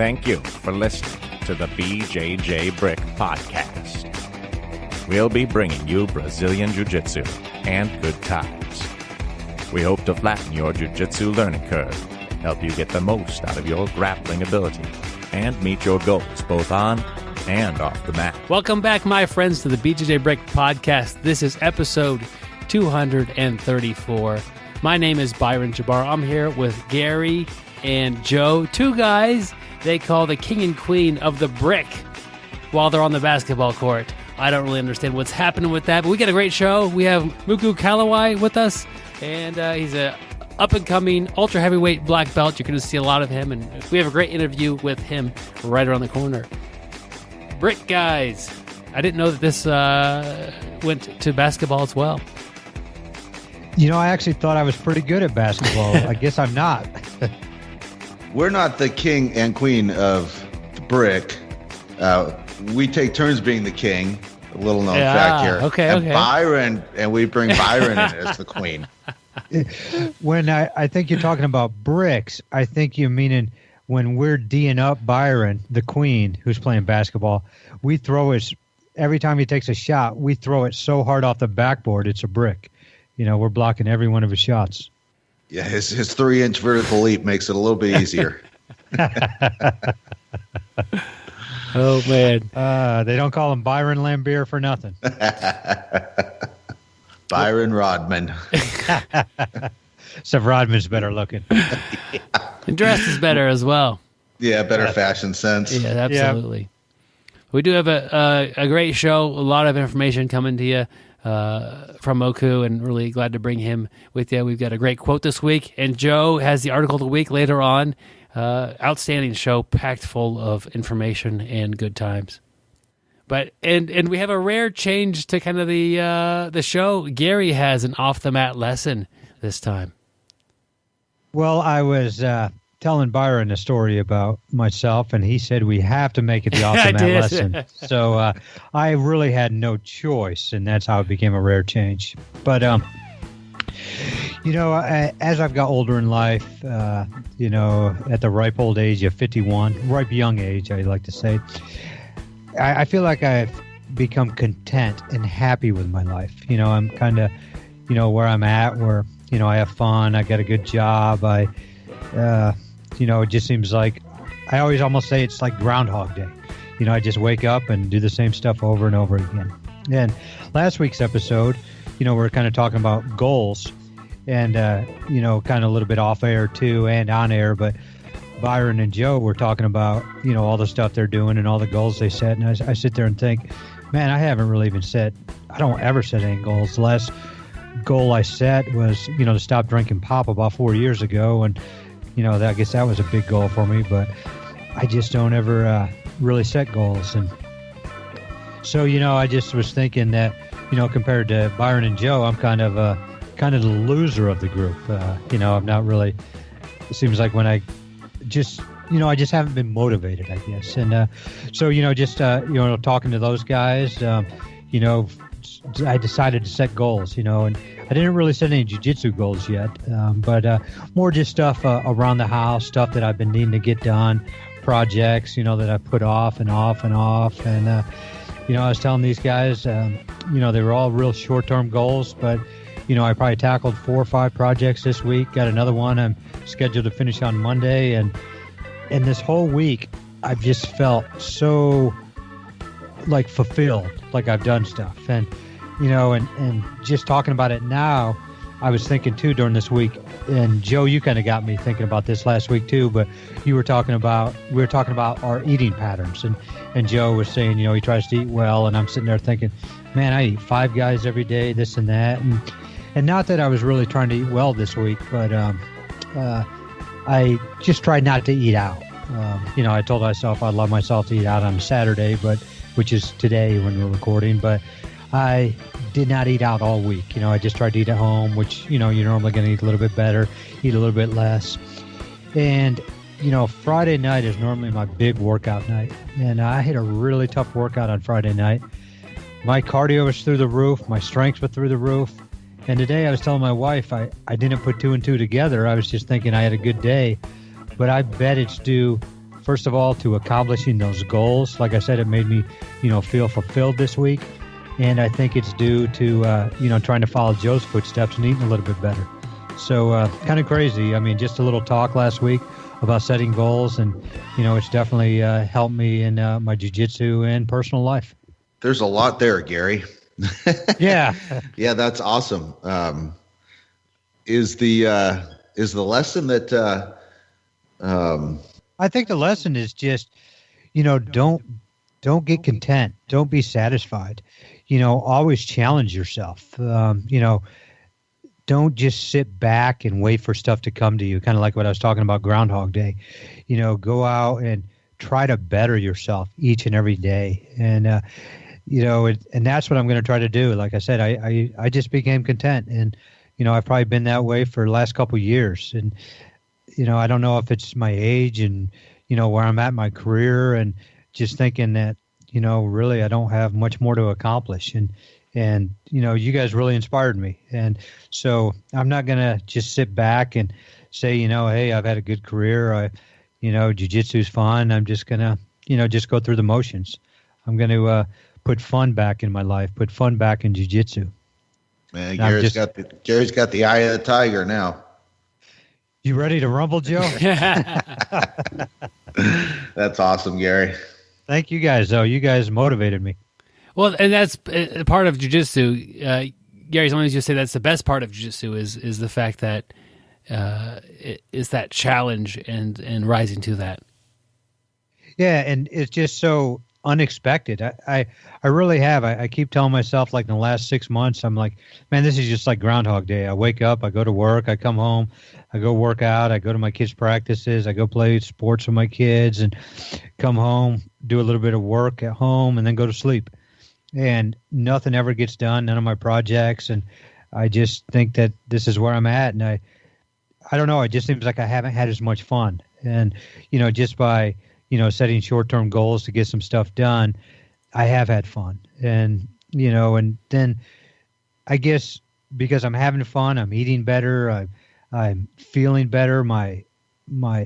Thank you for listening to the BjjBrick Podcast. We'll be bringing you Brazilian Jiu-Jitsu and good times. We hope to flatten your Jiu-Jitsu learning curve, help you get the most out of your grappling ability, and meet your goals both on and off the mat. Welcome back, my friends, to the BjjBrick Podcast. This is episode 234. My name is Byron Jabbar. I'm here with Gary and Joe, two guys they call the king and queen of the brick while they're on the basketball court. I don't really understand what's happening with that, but we got a great show. We have Moku Kahawai with us, and he's a up-and-coming ultra heavyweight black belt. You're going to see a lot of him, and we have a great interview with him right around the corner. Brick guys, I didn't know that this went to basketball as well. You know, I actually thought I was pretty good at basketball. I guess I'm not. We're not the king and queen of the brick. We take turns being the king. A little known fact here. Okay. Byron, and we bring Byron in as the queen. When I think you're talking about bricks, I think you're meaning when we're D'ing up Byron, the queen, who's playing basketball, we throw it, every time he takes a shot, we throw it so hard off the backboard, it's a brick. You know, we're blocking every one of his shots. Yeah, his 3-inch vertical leap makes it a little bit easier. Oh, man. They don't call him Byron Lambier for nothing. Byron Rodman. Except Rodman's better looking. And dressed is better as well. Yeah, better fashion sense. Yeah, absolutely. Yeah. We do have a great show, a lot of information coming to you from Moku, and really glad to bring him with you. We've got a great quote this week, and Joe has the article of the week later on. Outstanding show, packed full of information and good times. But and we have a rare change to kind of the show. Gary has an off the mat lesson this time. Well, I was telling Byron a story about myself, and he said we have to make it the off the mat lesson. So I really had no choice, and that's how it became a rare change. But you know, as I've got older in life, you know, at the ripe old age of 51, ripe young age, I like to say, I feel like I've become content and happy with my life. You know, I'm kind of, you know, where I'm at, where, you know, I have fun, I got a good job, you know, it just seems like, I always almost say it's like Groundhog Day. You know, I just wake up and do the same stuff over and over again. And last week's episode, you know, we're kind of talking about goals, and, you know, kind of a little bit off air too and on air, but Byron and Joe were talking about, you know, all the stuff they're doing and all the goals they set. And I sit there and think, man, I haven't really even I don't ever set any goals. The last goal I set was, you know, to stop drinking pop about 4 years ago. And, you know, I guess that was a big goal for me, but I just don't ever really set goals. And so, you know, I just was thinking that, you know, compared to Byron and Joe, I'm kind of the loser of the group. You know, I'm not really, it seems like when I just, you know, I just haven't been motivated, I guess. And so, you know, just, you know, talking to those guys, you know, I decided to set goals, you know, and I didn't really set any jiu-jitsu goals yet, but more just stuff around the house, stuff that I've been needing to get done, projects, you know, that I put off and off and off. And, you know, I was telling these guys, you know, they were all real short-term goals, but, you know, I probably tackled 4 or 5 projects this week. Got another one I'm scheduled to finish on Monday. And this whole week, I've just felt so, like, fulfilled, like I've done stuff. And, you know, and just talking about it now, I was thinking, too, during this week, and Joe, you kind of got me thinking about this last week, too, but we were talking about our eating patterns. And Joe was saying, you know, he tries to eat well, and I'm sitting there thinking, man, I eat 5 guys every day, this and that. And not that I was really trying to eat well this week, but I just tried not to eat out. You know, I told myself I'd love myself to eat out on Saturday, which is today when we're recording, but I did not eat out all week. You know, I just tried to eat at home, which, you know, you're normally going to eat a little bit better, eat a little bit less. And, you know, Friday night is normally my big workout night. And I had a really tough workout on Friday night. My cardio was through the roof. My strengths were through the roof. And today I was telling my wife I didn't put 2 and 2 together. I was just thinking I had a good day. But I bet it's due first of all, to accomplishing those goals. Like I said, it made me, feel fulfilled this week. And I think it's due to, trying to follow Joe's footsteps and eating a little bit better. So kind of crazy. I mean, just a little talk last week about setting goals. And, it's definitely helped me in my jiu-jitsu and personal life. There's a lot there, Gary. Yeah. Yeah, that's awesome. Is the lesson that I think the lesson is just, don't get content. Don't be satisfied. Always challenge yourself. Don't just sit back and wait for stuff to come to you. Kind of like what I was talking about Groundhog Day. Go out and try to better yourself each and every day. And, and that's what I'm going to try to do. Like I said, I just became content, and, I've probably been that way for the last couple of years. And, I don't know if it's my age and, where I'm at in my career, and just thinking that, really I don't have much more to accomplish. And you guys really inspired me. And so I'm not going to just sit back and say, hey, I've had a good career. Jiu-jitsu's fun. I'm just going to, just go through the motions. I'm going to put fun back in my life, put fun back in jiu-jitsu. Man, Gary's got the eye of the tiger now. You ready to rumble, Joe? That's awesome, Gary. Thank you guys, though. You guys motivated me. Well, and that's part of jiu-jitsu. Gary's always just say that's the best part of jiu-jitsu is the fact that is that challenge and rising to that. Yeah, and it's just so unexpected. I really have. I keep telling myself, like in the last 6 months, I'm like, man, this is just like Groundhog Day. I wake up, I go to work, I come home, I go work out, I go to my kids' practices, I go play sports with my kids, and come home, do a little bit of work at home, and then go to sleep. And nothing ever gets done, none of my projects, and I just think that this is where I'm at. And I don't know, it just seems like I haven't had as much fun. And, just by, setting short-term goals to get some stuff done, I have had fun. And, and then I guess because I'm having fun, I'm eating better, I'm feeling better, my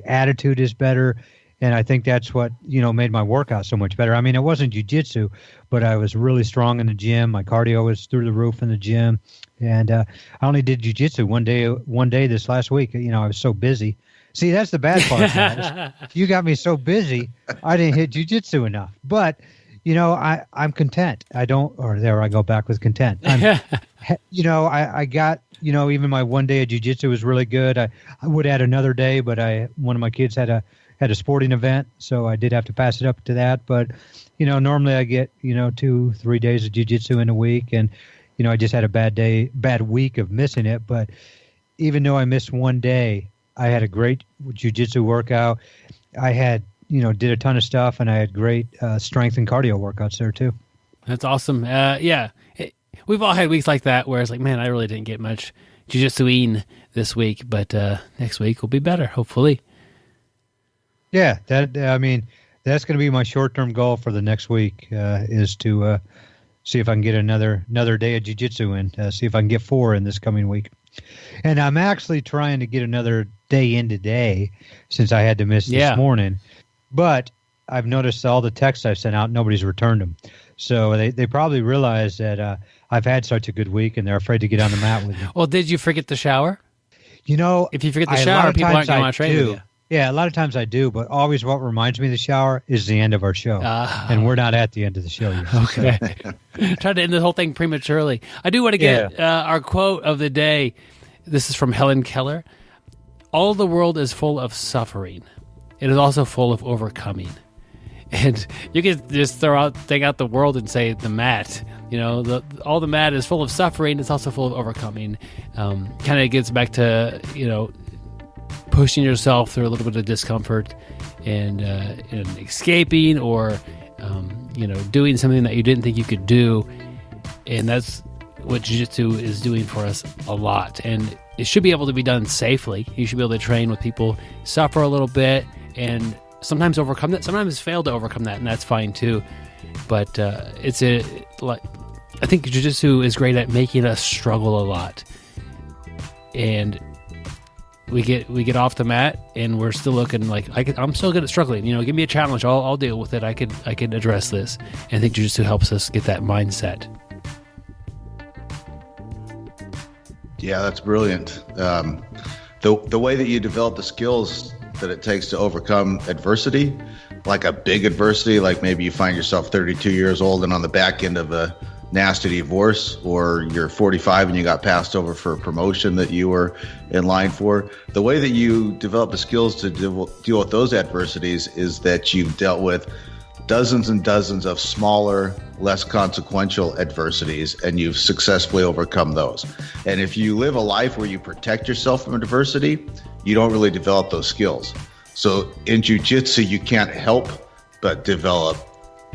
attitude is better. And I think that's what, made my workout so much better. I mean, it wasn't jiu-jitsu, but I was really strong in the gym. My cardio was through the roof in the gym. And I only did jiu-jitsu one day this last week. I was so busy. See, that's the bad part, guys. You got me so busy, I didn't hit jiu-jitsu enough. But, I'm content. I go back with content. I got, even my one day of jiu-jitsu was really good. I would add another day, but one of my kids had a sporting event, so I did have to pass it up to that. But, normally I get, 2-3 days of jiu-jitsu in a week, and, I just had a bad week of missing it. But even though I missed one day, I had a great jiu-jitsu workout. I had, did a ton of stuff, and I had great strength and cardio workouts there too. That's awesome. Yeah. We've all had weeks like that where it's like, man, I really didn't get much jiu-jitsu-ing this week, but next week will be better, hopefully. Yeah, that's going to be my short-term goal for the next week is to see if I can get another day of jiu-jitsu in, see if I can get 4 in this coming week. And I'm actually trying to get another day in today since I had to miss this morning. But I've noticed all the texts I've sent out, nobody's returned them. So they probably realize that I've had such a good week, and they're afraid to get on the mat with me. Well, did you forget the shower? If you forget the shower, people aren't going to want to train with you. Yeah, a lot of times I do, but always what reminds me of the shower is the end of our show. And we're not at the end of the show yet. Okay. Tried to end the whole thing prematurely. I do want to get our quote of the day. This is from Helen Keller. All the world is full of suffering. It is also full of overcoming. And you can just throw out the world and say the mat. All the mat is full of suffering. It's also full of overcoming. Kind of gets back to, pushing yourself through a little bit of discomfort and escaping or, doing something that you didn't think you could do. And that's what jiu-jitsu is doing for us a lot. And it should be able to be done safely. You should be able to train with people, suffer a little bit, and sometimes overcome that. Sometimes fail to overcome that, and that's fine too. But I think jiu-jitsu is great at making us struggle a lot. And we get off the mat and we're still looking like I'm still good at struggling. Give me a challenge. I'll deal with it. I could address this. And I think jiu-jitsu helps us get that mindset. Yeah, that's brilliant. The way that you develop the skills that it takes to overcome adversity, like a big adversity, like maybe you find yourself 32 years old and on the back end of a nasty divorce, or you're 45 and you got passed over for a promotion that you were in line for. The way that you develop the skills to deal with those adversities is that you've dealt with dozens and dozens of smaller, less consequential adversities, and you've successfully overcome those. And if you live a life where you protect yourself from adversity, you don't really develop those skills. So in jiu-jitsu, you can't help but develop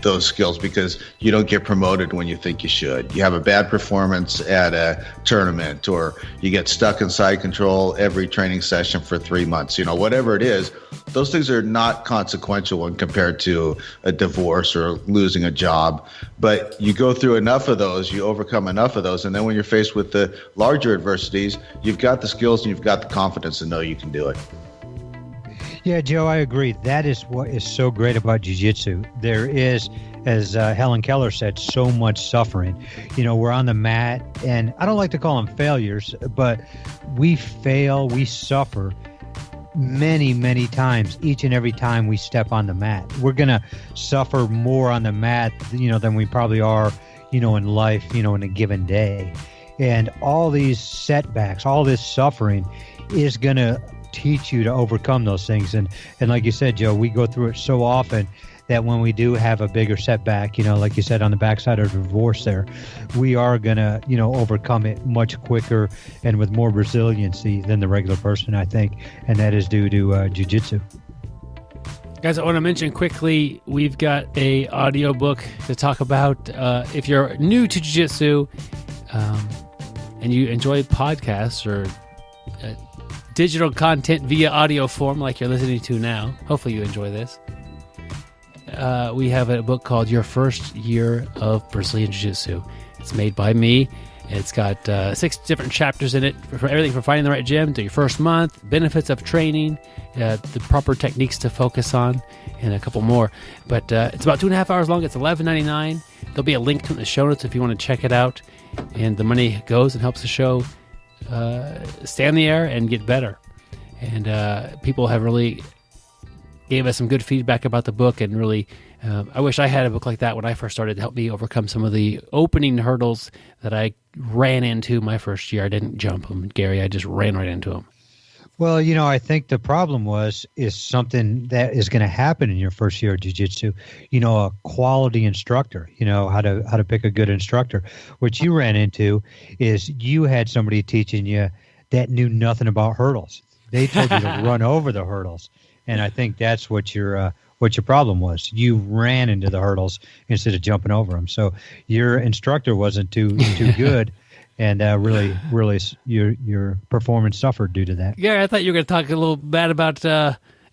those skills because you don't get promoted when you think you should. You have a bad performance at a tournament, or you get stuck in side control every training session for 3 months. Whatever it is, those things are not consequential when compared to a divorce or losing a job. But you go through enough of those, you overcome enough of those, and then when you're faced with the larger adversities, you've got the skills and you've got the confidence to know you can do it. Yeah, Joe, I agree. That is what is so great about jiu-jitsu. There is, as Helen Keller said, so much suffering. We're on the mat, and I don't like to call them failures, but we fail, we suffer many, many times, each and every time we step on the mat. We're going to suffer more on the mat, than we probably are, in life, in a given day. And all these setbacks, all this suffering is going to teach you to overcome those things. And like you said, Joe, we go through it so often that when we do have a bigger setback, like you said, on the backside of the divorce there, we are going to, overcome it much quicker and with more resiliency than the regular person, I think. And that is due to jiu-jitsu. Guys, I want to mention quickly, we've got a audiobook to talk about. If you're new to jiu-jitsu and you enjoy podcasts or digital content via audio form like you're listening to now, hopefully you enjoy this. We have a book called Your First Year of Brazilian Jiu-Jitsu. It's made by me. It's got 6 different chapters in it, for everything from finding the right gym to your first month, benefits of training, the proper techniques to focus on, and a couple more. But it's about 2.5 hours long. It's $11.99. There'll be a link to it in the show notes if you want to check it out. And the money goes and helps the show stay on the air and get better. And people have really gave us some good feedback about the book, and really I wish I had a book like that when I first started to help me overcome some of the opening hurdles that I ran into my first year. I didn't jump them, Gary. I just ran right into them. Well, I think the problem is something that is going to happen in your first year of jiu-jitsu. A quality instructor, how to pick a good instructor. What you ran into is you had somebody teaching you that knew nothing about hurdles. They told you to run over the hurdles. And I think that's what your problem was. You ran into the hurdles instead of jumping over them. So your instructor wasn't too good. And really, your performance suffered due to that. Yeah, I thought you were going to talk a little bad about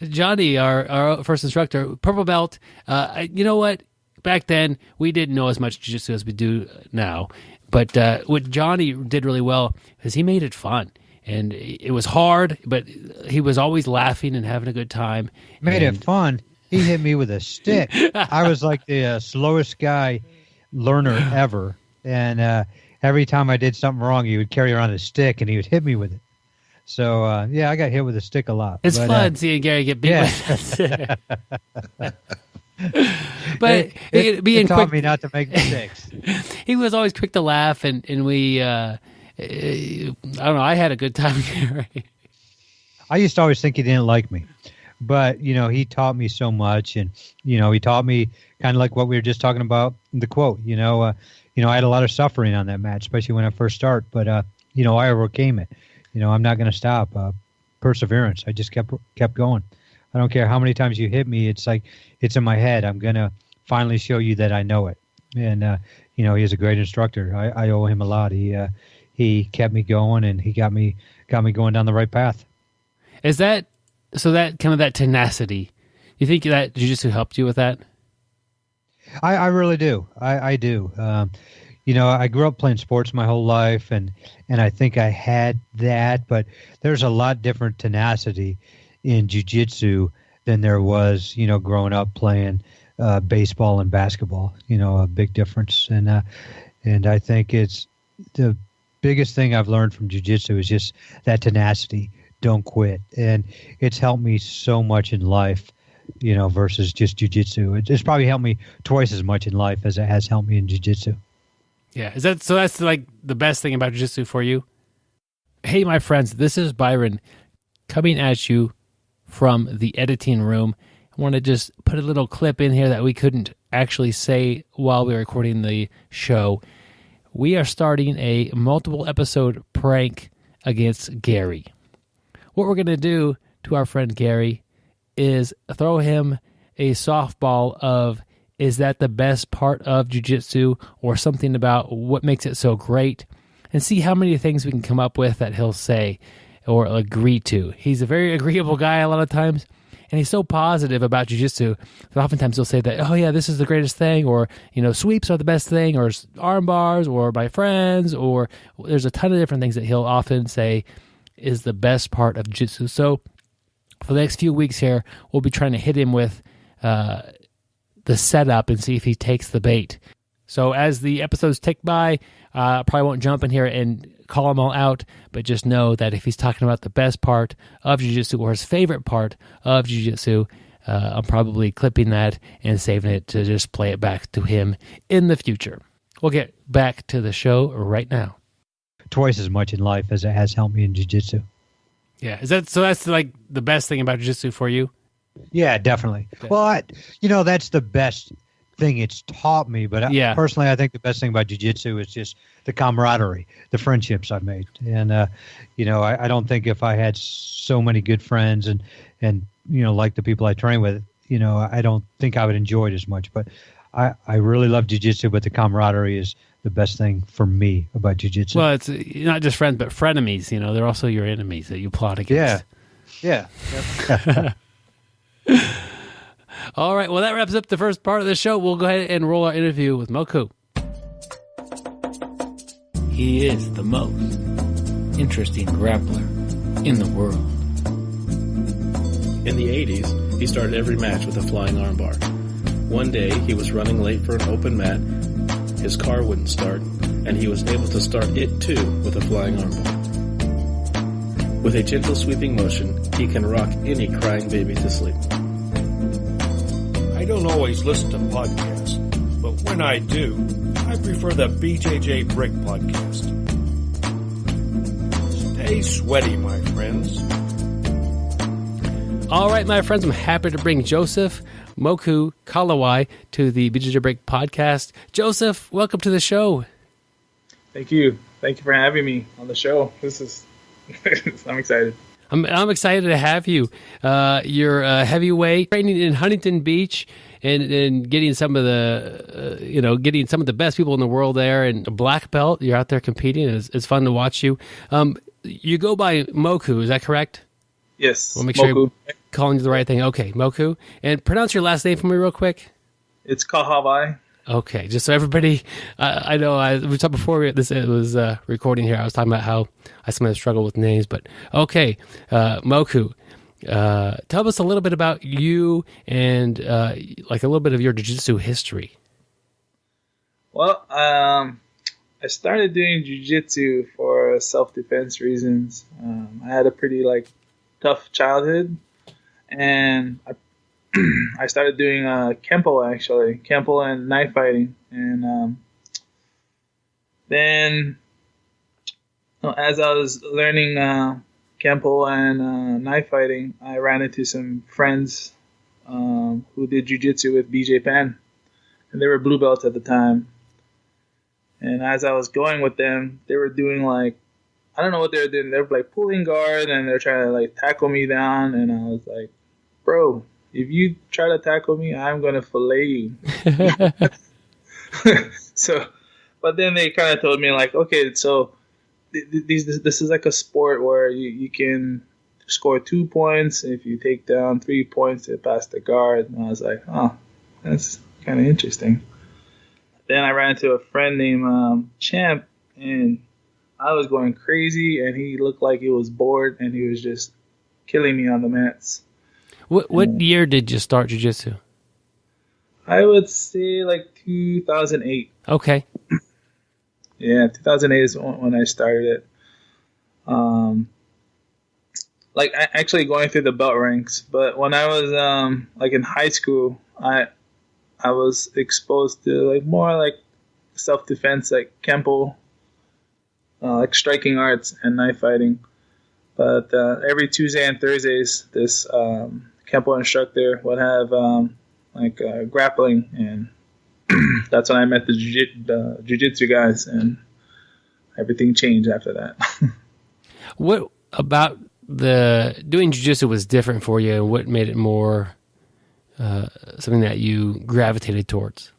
Johnny, our first instructor, purple belt. You know what? Back then, we didn't know as much jiu-jitsu as we do now. But what Johnny did really well is he made it fun. And it was hard, but he was always laughing and having a good time. Made it fun. He hit me with a stick. I was like the slowest guy learner ever. And every time I did something wrong, he would carry around a stick and he would hit me with it. So, I got hit with a stick a lot. It's fun seeing Gary get beat with a stick. But it taught me not to make mistakes. He was always quick to laugh, and we, I don't know, I had a good time, Gary. I used to always think he didn't like me. But, he taught me so much, and, he taught me kind of like what we were just talking about, the quote, I had a lot of suffering on that match, especially when I first started, but, I overcame it. I'm not going to stop. Perseverance. I just kept going. I don't care how many times you hit me. It's like, it's in my head. I'm going to finally show you that I know it. And, he's a great instructor. I owe him a lot. He kept me going, and he got me going down the right path. Is that, so that kind of that tenacity, you think that jiu-jitsu helped you with that? I really do. I do. I grew up playing sports my whole life, and I think I had that, but there's a lot different tenacity in jiu-jitsu than there was, growing up playing baseball and basketball. A big difference, and I think it's the biggest thing I've learned from jiu-jitsu is just that tenacity. Don't quit, and it's helped me so much in life. Versus just jiu-jitsu. It's probably helped me twice as much in life as it has helped me in jiu-jitsu. Yeah. That's like the best thing about jiu-jitsu for you? Hey, my friends, this is Byron coming at you from the editing room. I want to just put a little clip in here that we couldn't actually say while we were recording the show. We are starting a multiple episode prank against Gary. What we're going to do to our friend Gary is throw him a softball of, is that the best part of jiu-jitsu, or something about what makes it so great, and see how many things we can come up with that he'll say or agree to. He's a very agreeable guy a lot of times, and he's so positive about jiu-jitsu that oftentimes he'll say that, oh yeah, this is the greatest thing, or, sweeps are the best thing, or arm bars, or my friends, or there's a ton of different things that he'll often say is the best part of jiu-jitsu. So for the next few weeks here, we'll be trying to hit him with the setup and see if he takes the bait. So as the episodes tick by, probably won't jump in here and call them all out, but just know that if he's talking about the best part of jiu-jitsu or his favorite part of jiu-jitsu, I'm probably clipping that and saving it to just play it back to him in the future. We'll get back to the show right now. Twice as much in life as it has helped me in jiu-jitsu. Yeah, that's like the best thing about jiu-jitsu for you? Yeah, definitely. Okay. Well, that's the best thing it's taught me. But personally, I think the best thing about jiu-jitsu is just the camaraderie, the friendships I've made. And, I don't think if I had so many good friends and like the people I train with, I don't think I would enjoy it as much. But I really love jiu-jitsu, but the camaraderie is the best thing for me about jiu-jitsu. Well, it's not just friends, but frenemies. They're also your enemies that you plot against. Yeah. All right. Well, that wraps up the first part of the show. We'll go ahead and roll our interview with Moku. He is the most interesting grappler in the world. In the 80s, he started every match with a flying armbar. One day, he was running late for an open mat. His car wouldn't start, and he was able to start it too with a flying armbar. With a gentle sweeping motion, he can rock any crying baby to sleep. I don't always listen to podcasts, but when I do, I prefer the BjjBrick Podcast. Stay sweaty, my friends. All right, my friends, I'm happy to bring Joseph Moku Kahawai to the BjjBrick Podcast. Joseph, welcome to the show. Thank you. Thank you for having me on the show. This is I'm excited. I'm excited to have you. You're a heavyweight, training in Huntington Beach, and getting some of the, getting some of the best people in the world there. And a black belt, you're out there competing. It's fun to watch you. You go by Moku, is that correct? Yes. We'll make sure you're calling you the right thing. Okay, Moku. And pronounce your last name for me real quick. It's Kahawai. Okay, just so everybody, I know we talked before it was recording here. I was talking about how I sometimes struggle with names, but okay, Moku, tell us a little bit about you and like a little bit of your jiu-jitsu history. Well, I started doing jiu-jitsu for self-defense reasons. I had a pretty tough childhood, and I started doing Kempo and knife fighting, and then as I was learning Kempo and knife fighting, I ran into some friends who did jiu-jitsu with BJ Penn, and they were blue belts at the time. And as I was going with them, they were doing I don't know what they were doing. They were pulling guard, and they're trying to tackle me down, and I was like, bro, if you try to tackle me, I'm going to fillet you. But then they kind of told me okay, so this is a sport where you can score 2 points if you take down 3 points to pass the guard. And I was like, oh, that's kind of interesting. then I ran into a friend named Champ, and I was going crazy, and he looked like he was bored, and he was just killing me on the mats. What year did you start jiu-jitsu? I would say like 2008. Okay. Yeah, 2008 is when I started it. Like actually going through the belt ranks, but when I was like in high school, I was exposed to like more like self-defense, like Kempo, like striking arts and knife fighting. But every Tuesday and Thursdays, this Kempo instructor would have like grappling, and that's when I met the jiu-jitsu guys, and everything changed after that. What about doing jiu-jitsu was different for you, and what made it more something that you gravitated towards?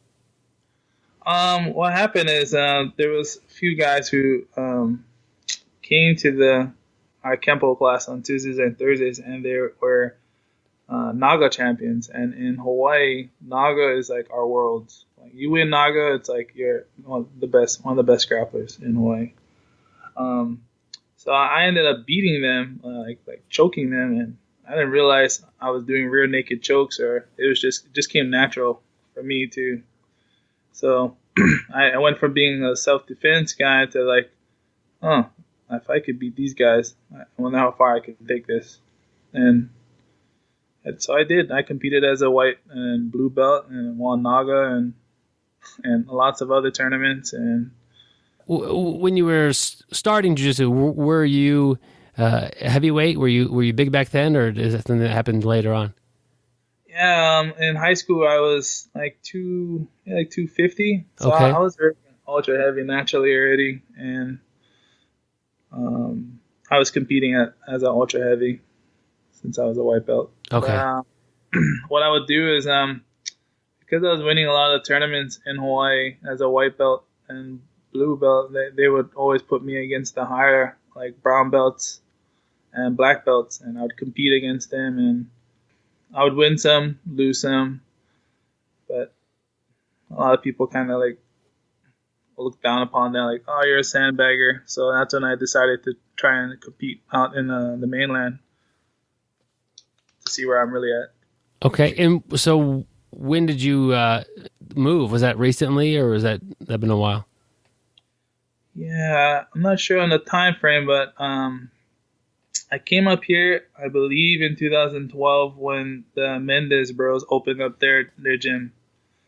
What happened is there was a few guys who came to our Kempo class on Tuesdays and Thursdays, and they were Naga champions. And in Hawaii, Naga is like our world. Like, you win Naga, it's like you're one of the best grapplers in Hawaii. So I ended up beating them, like choking them, and I didn't realize I was doing rear naked chokes, or it was just came natural for me to. So I went from being a self-defense guy to like, if I could beat these guys, I wonder how far I could take this. And so I did. I competed as a white and blue belt and won Naga and lots of other tournaments. And when you were starting jiu-jitsu, were you heavyweight? Were you big back then, or is that something that happened later on? Yeah, in high school I was like 250. So okay. I was very ultra heavy naturally already, and I was competing as an ultra heavy since I was a white belt. Okay. But, what I would do is because I was winning a lot of tournaments in Hawaii as a white belt and blue belt, they would always put me against the higher like brown belts and black belts, and I would compete against them, and I would win some, lose some, but a lot of people kind of like look down upon that, like, oh, you're a sandbagger. So that's when I decided to try and compete out in the mainland to see where I'm really at. Okay, and so when did you move? Was that recently, or was that been a while? Yeah, I'm not sure on the time frame, but I came up here, I believe, in 2012 when the Mendez Bros opened up their gym.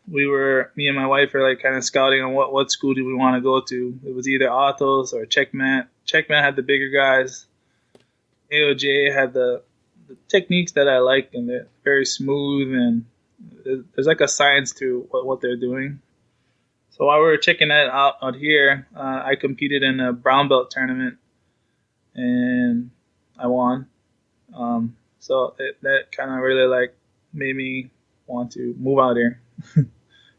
Me and my wife were like kind of scouting on what school do we want to go to. It was either Atos or Checkmat. Checkmat had the bigger guys. AOJ had the techniques that I like, and they're very smooth, and there's like a science to what they're doing. So while we were checking that out here, I competed in a brown belt tournament, and I won. So that kind of really like made me want to move out here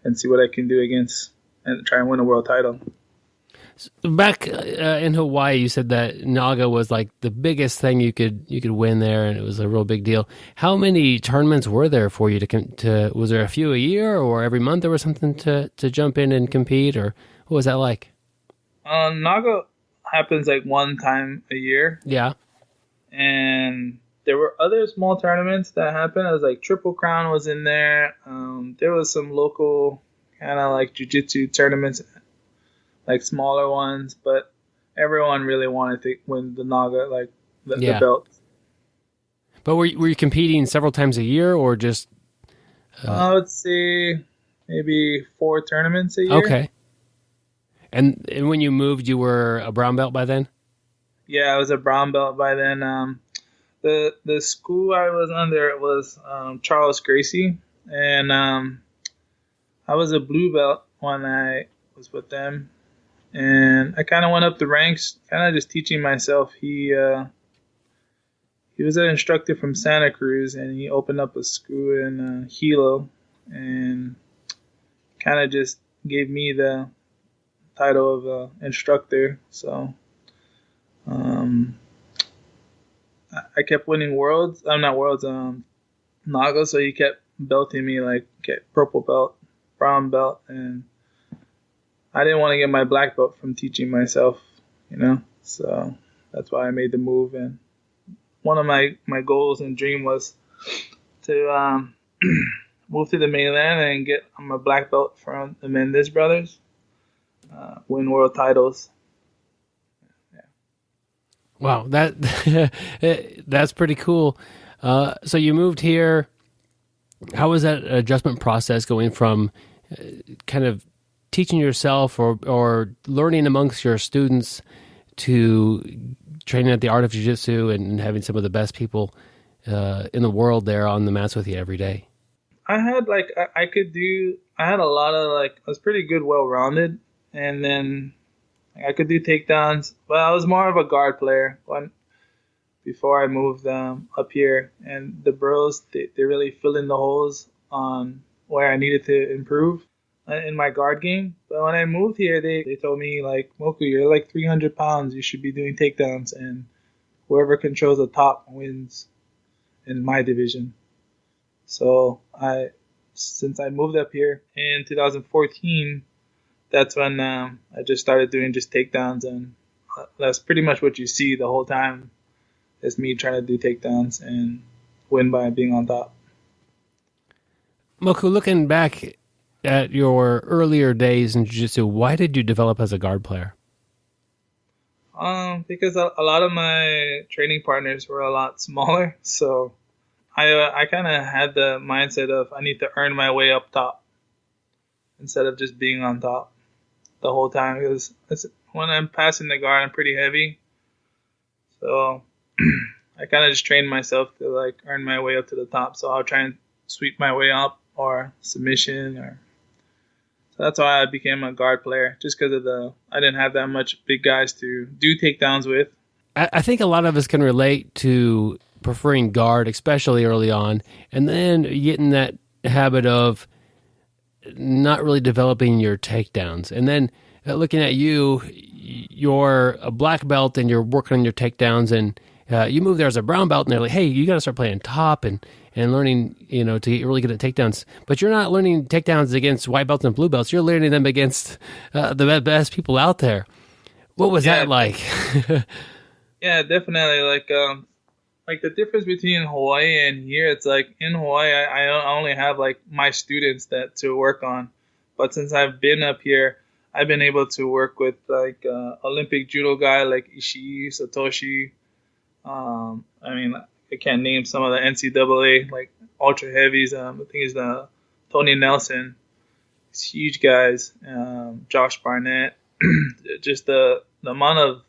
and see what I can do against and try and win a world title. Back in Hawaii, you said that Naga was like the biggest thing you could win there, and it was a real big deal. How many tournaments were there for you to? Was there a few a year, or every month there was something to jump in and compete, or what was that like? Naga happens like one time a year. Yeah. And there were other small tournaments that happened. It was like Triple Crown was in there. There was some local kind of like jiu-jitsu tournaments, like smaller ones, but everyone really wanted to win the Naga, like the belt. But were you competing several times a year, or just? I would say maybe 4 tournaments a year. Okay. And when you moved, you were a brown belt by then? Yeah, I was a brown belt by then. The school I was under was Charles Gracie, and I was a blue belt when I was with them. And I kind of went up the ranks, kind of just teaching myself. He was an instructor from Santa Cruz, and he opened up a school in Hilo, and kind of just gave me the title of instructor. So I kept winning worlds. I'm not worlds, Naga. So he kept belting me, like purple belt, brown belt, and I didn't want to get my black belt from teaching myself, So that's why I made the move. And one of my goals and dream was to move to the mainland and get my black belt from the Mendes brothers, win world titles. Yeah. Wow, that's pretty cool. So you moved here. How was that adjustment process going from kind of teaching yourself or learning amongst your students to training at the art of jiu-jitsu and having some of the best people in the world there on the mats with you every day? I had I had a lot of I was pretty good, well-rounded, and then I could do takedowns, but I was more of a guard player before I moved up here. And the bros, they really filled in the holes on where I needed to improve in my guard game. But when I moved here, they told me, Moku, you're 300 pounds. You should be doing takedowns, and whoever controls the top wins in my division. So since I moved up here in 2014, that's when I just started doing just takedowns, and that's pretty much what you see the whole time. Is me trying to do takedowns and win by being on top. Moku, looking back at your earlier days in jiu-jitsu, why did you develop as a guard player? Because a lot of my training partners were a lot smaller, so I kind of had the mindset of I need to earn my way up top instead of just being on top the whole time. Because when I'm passing the guard, I'm pretty heavy, so I kind of just trained myself to earn my way up to the top. So I'll try and sweep my way up or submission, so that's why I became a guard player, just because I didn't have that much big guys to do takedowns with. I think a lot of us can relate to preferring guard, especially early on, and then getting that habit of not really developing your takedowns. And then looking at you're a black belt and you're working on your takedowns, and you move there as a brown belt, and they're like, hey, you got to start playing top and learning, to get really good at takedowns. But you're not learning takedowns against white belts and blue belts. You're learning them against the best people out there. What was that like? Yeah, definitely. The difference between Hawaii and here, it's in Hawaii, I only have my students to work on. But since I've been up here, I've been able to work with Olympic judo guy like Ishii, Satoshi. I can't name some of the NCAA ultra heavies. I think it's Tony Nelson. These huge guys. Josh Barnett. Just the amount of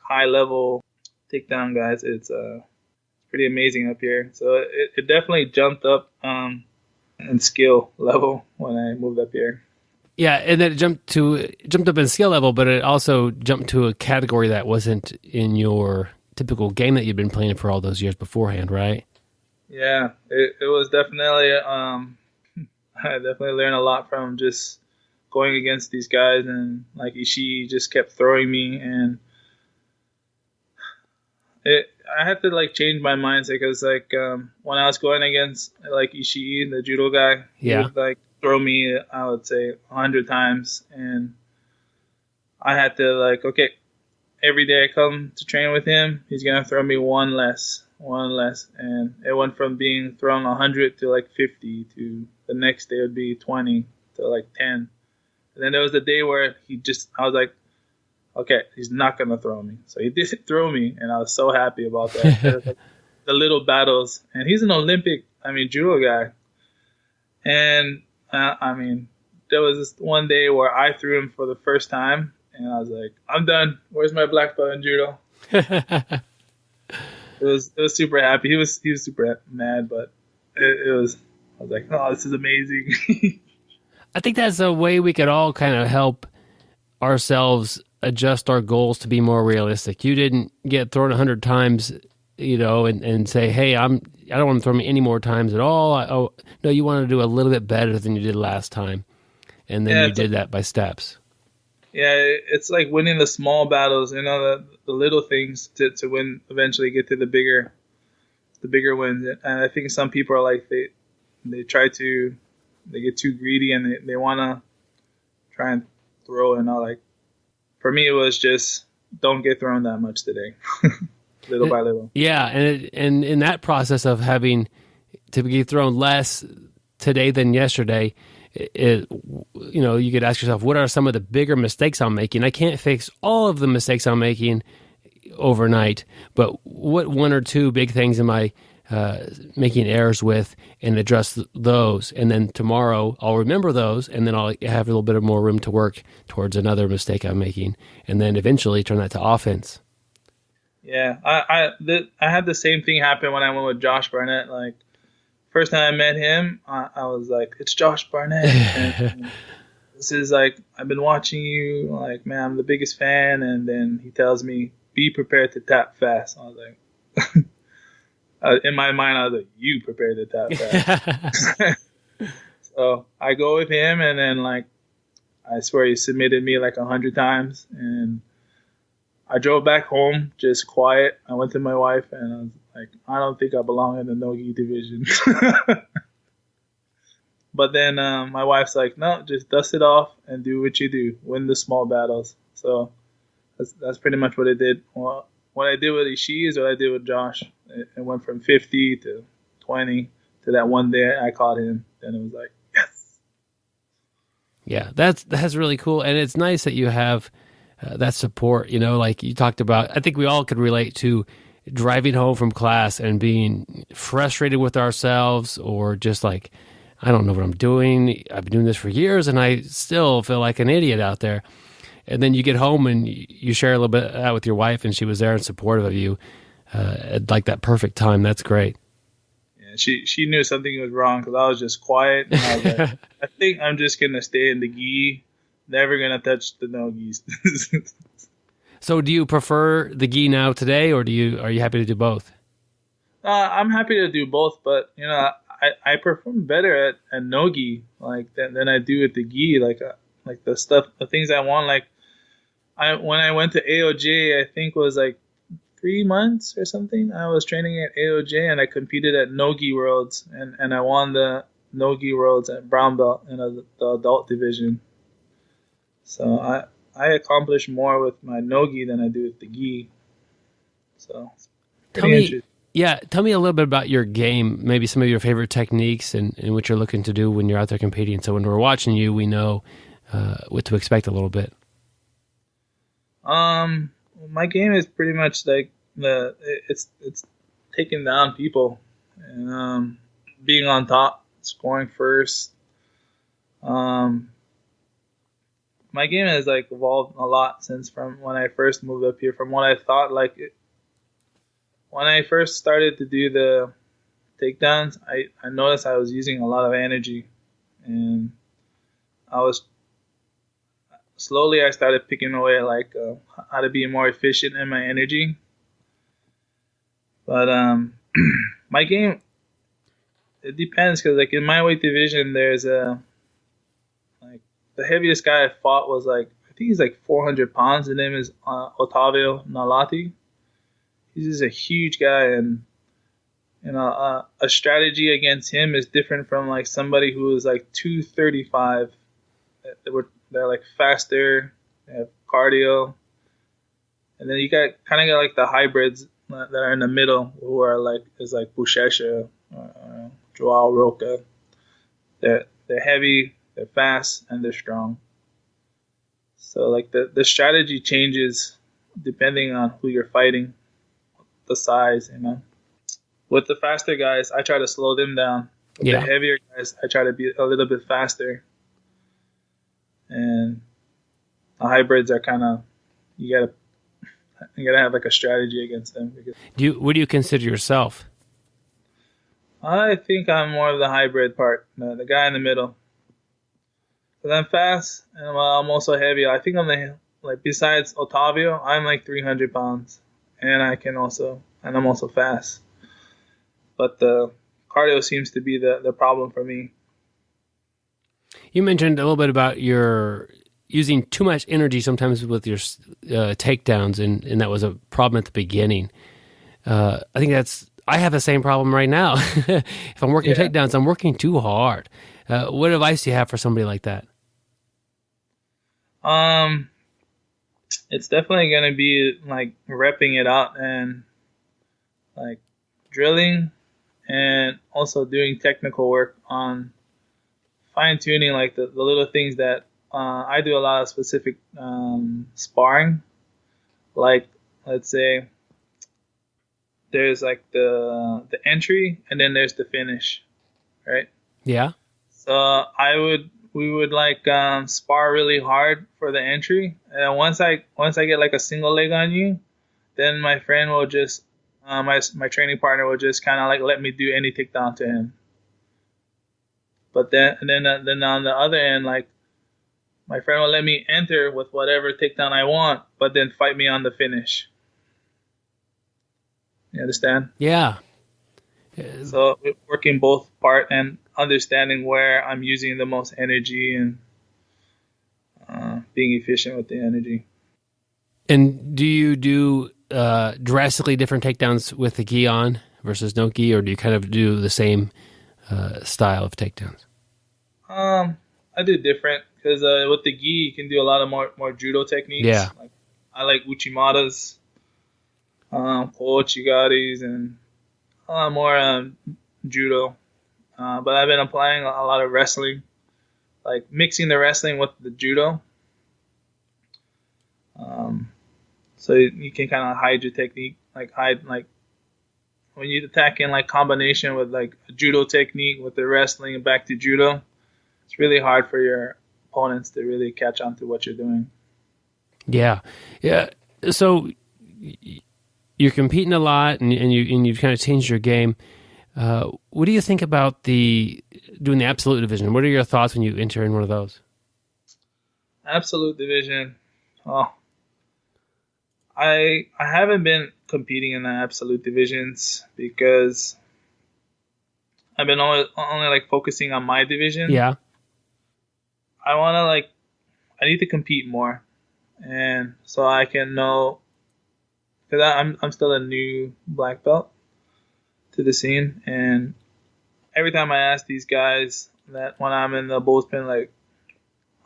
high level takedown guys. It's pretty amazing up here. So it definitely jumped up in skill level when I moved up here. Yeah, and then it jumped up in skill level, but it also jumped to a category that wasn't in your typical game that you've been playing for all those years beforehand, right? Yeah, it was definitely I definitely learned a lot from just going against these guys, and Ishii just kept throwing me, and I had to change my mindset, because when I was going against Ishii, the judo guy, he would throw me, I would say 100 times, and I had to okay, every day I come to train with him, he's gonna throw me one less, and it went from being thrown 100 to 50 to the next day would be 20 to 10, and then there was the day where I was like, okay, he's not gonna throw me, so he didn't throw me, and I was so happy about that. The little battles, and he's an Olympic, judo guy, and there was this one day where I threw him for the first time, and I was like, I'm done. Where's my black belt in judo? It was super happy. He was super mad, but it was. I was like, oh, this is amazing. I think that's a way we could all kind of help ourselves adjust our goals to be more realistic. You didn't get thrown 100 times, and say, hey, I don't want to throw me any more times at all. No, you want to do a little bit better than you did last time, and then you did that by steps. Yeah, it's like winning the small battles, the little things to win, eventually get to the bigger wins. And I think some people are they get too greedy, and they want to try and throw, and all. Like, for me, it was just don't get thrown that much today, little by little. Yeah, and in that process of having to be thrown less today than yesterday, you could ask yourself, what are some of the bigger mistakes I'm making? I can't fix all of the mistakes I'm making overnight, but what one or two big things am I making errors with, and address those, and then tomorrow I'll remember those, and then I'll have a little bit of more room to work towards another mistake I'm making, and then eventually turn that to offense. Yeah, I had the same thing happen when I went with Josh Barnett. Like, first time I met him, I was like, it's Josh Barnett. And this is like, I've been watching you. Like, man, I'm the biggest fan. And then he tells me, be prepared to tap fast. I was like, in my mind, I was like, you prepared to tap fast. So I go with him, and then, like, I swear he submitted me like 100 times. And I drove back home, just quiet. I went to my wife, and I was like, I don't think I belong in the no-gi division. But then my wife's like, no, just dust it off and do what you do. Win the small battles. So that's pretty much what I did. Well, what I did with Ishii is what I did with Josh. It went from 50 to 20 to that one day I caught him. And it was like, yes. Yeah, that's really cool. And it's nice that you have that support, like you talked about. I think we all could relate to driving home from class and being frustrated with ourselves, or just like, I don't know what I'm doing. I've been doing this for years and I still feel like an idiot out there. And then you get home and you share a little bit of that with your wife, and she was there and supportive of you at like that perfect time. That's great. Yeah, she knew something was wrong because I was just quiet. And I was like, I think I'm just going to stay in the gi. Never going to touch the no-gis. So do you prefer the gi now today, or are you happy to do both? I'm happy to do both, but I perform better at no-gi than I do at the gi. Like the things I want. Like when I went to AOJ, I think it was like 3 months or something. I was training at AOJ, and I competed at no-gi worlds, and I won the no-gi worlds at brown belt in the adult division. So I accomplish more with my no-gi than I do with the gi. So tell me a little bit about your game, maybe some of your favorite techniques and what you're looking to do when you're out there competing. So when we're watching you, we know what to expect a little bit. My game is pretty much like it's taking down people and being on top, scoring first. My game has like evolved a lot since from when I first moved up here. From what I thought, when I first started to do the takedowns, I noticed I was using a lot of energy, and I started picking away at how to be more efficient in my energy. But my game, it depends, because like in my weight division, there's the heaviest guy I fought was I think he's like 400 pounds. His name is Otavio Nalati. He's just a huge guy, and a strategy against him is different from like somebody who is like 235. They're like faster, they have cardio, and then you got like the hybrids that are in the middle, who are like Bushesha, Joao Roca. They're heavy, they're fast, and they're strong. So like the strategy changes depending on who you're fighting, the size, With the faster guys, I try to slow them down. With the heavier guys, I try to be a little bit faster. And the hybrids are kind of, you gotta have like a strategy against them. What do you consider yourself? I think I'm more of the hybrid part, the guy in the middle. But I'm fast, and I'm also heavy. I think I'm besides Otavio, I'm like 300 pounds, and I'm also fast. But the cardio seems to be the problem for me. You mentioned a little bit about your using too much energy sometimes with your takedowns, and that was a problem at the beginning. I think I have the same problem right now. If I'm working takedowns, I'm working too hard. What advice do you have for somebody like that? It's definitely gonna be like repping it out and like drilling, and also doing technical work on fine tuning like the little things that I do a lot of specific sparring. Like, let's say there's like the entry and then there's the finish, right? Yeah. So we would like spar really hard for the entry, and once I get like a single leg on you, then my friend will just my training partner will just kind of like let me do any takedown to him. But then on the other end, like my friend will let me enter with whatever takedown I want, but then fight me on the finish. You understand? Yeah. So working both part and understanding where I'm using the most energy and being efficient with the energy. And do you do drastically different takedowns with the gi on versus no gi, or do you kind of do the same style of takedowns? I do different because with the gi you can do a lot of more judo techniques. Yeah. Like, I like uchimatas, kochigaris, and a lot more judo. But I've been applying a lot of wrestling, like mixing the wrestling with the judo. So you can kind of hide your technique, like when you attack in like combination with like a judo technique with the wrestling and back to judo. It's really hard for your opponents to really catch on to what you're doing. Yeah. So you're competing a lot, and you've kind of changed your game. What do you think about doing the absolute division? What are your thoughts when you enter in one of those? Absolute division. Oh, I haven't been competing in the absolute divisions because I've been only like focusing on my division. Yeah. I need to compete more, and so I can know, because I'm still a new black belt to the scene, and every time I ask these guys that when I'm in the bullpen, like,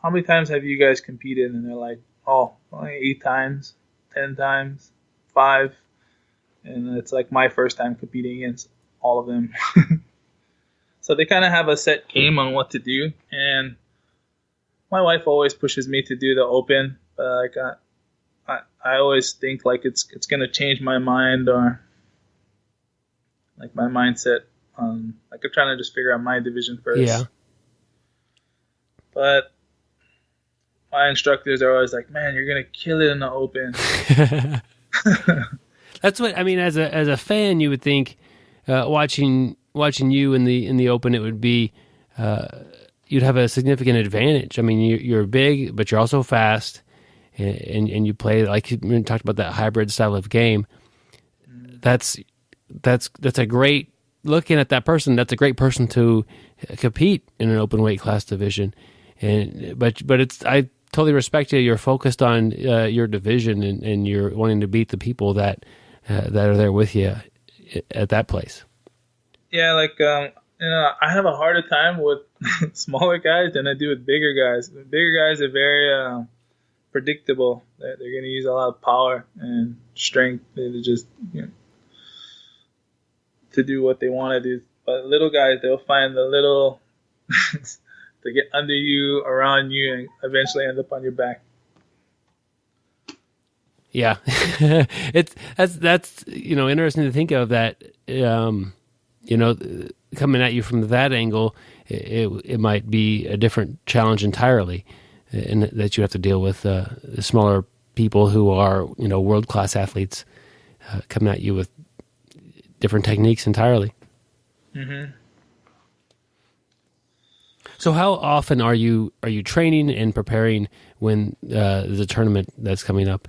how many times have you guys competed? And they're like, oh, only 8 times, 10 times, 5. And it's like my first time competing against all of them. So they kind of have a set game on what to do. And my wife always pushes me to do the open. But like I always think like it's going to change my mind, or like my mindset. Like I'm trying to just figure out my division first. Yeah. But my instructors are always like, man, you're going to kill it in the open. That's what I mean. As a fan, you would think watching you in the open, it would be you'd have a significant advantage. I mean, you're big, but you're also fast, and you play, like you talked about, that hybrid style of game. That's a great, looking at that person, that's a great person to compete in an open weight class division. But it's, I totally respect you. You're focused on your division, and you're wanting to beat the people that are there with you at that place. Yeah, like I have a harder time with smaller guys than I do with bigger guys. The bigger guys are very predictable. They're going to use a lot of power and strength to just to do what they want to do. But little guys, they'll find the little to get under you, around you, and eventually end up on your back. Yeah, that's interesting to think of that. Coming at you from that angle, it might be a different challenge entirely, and that you have to deal with the smaller people who are world class athletes coming at you with different techniques entirely. Mm-hmm. So how often are you training and preparing when there's a tournament that's coming up?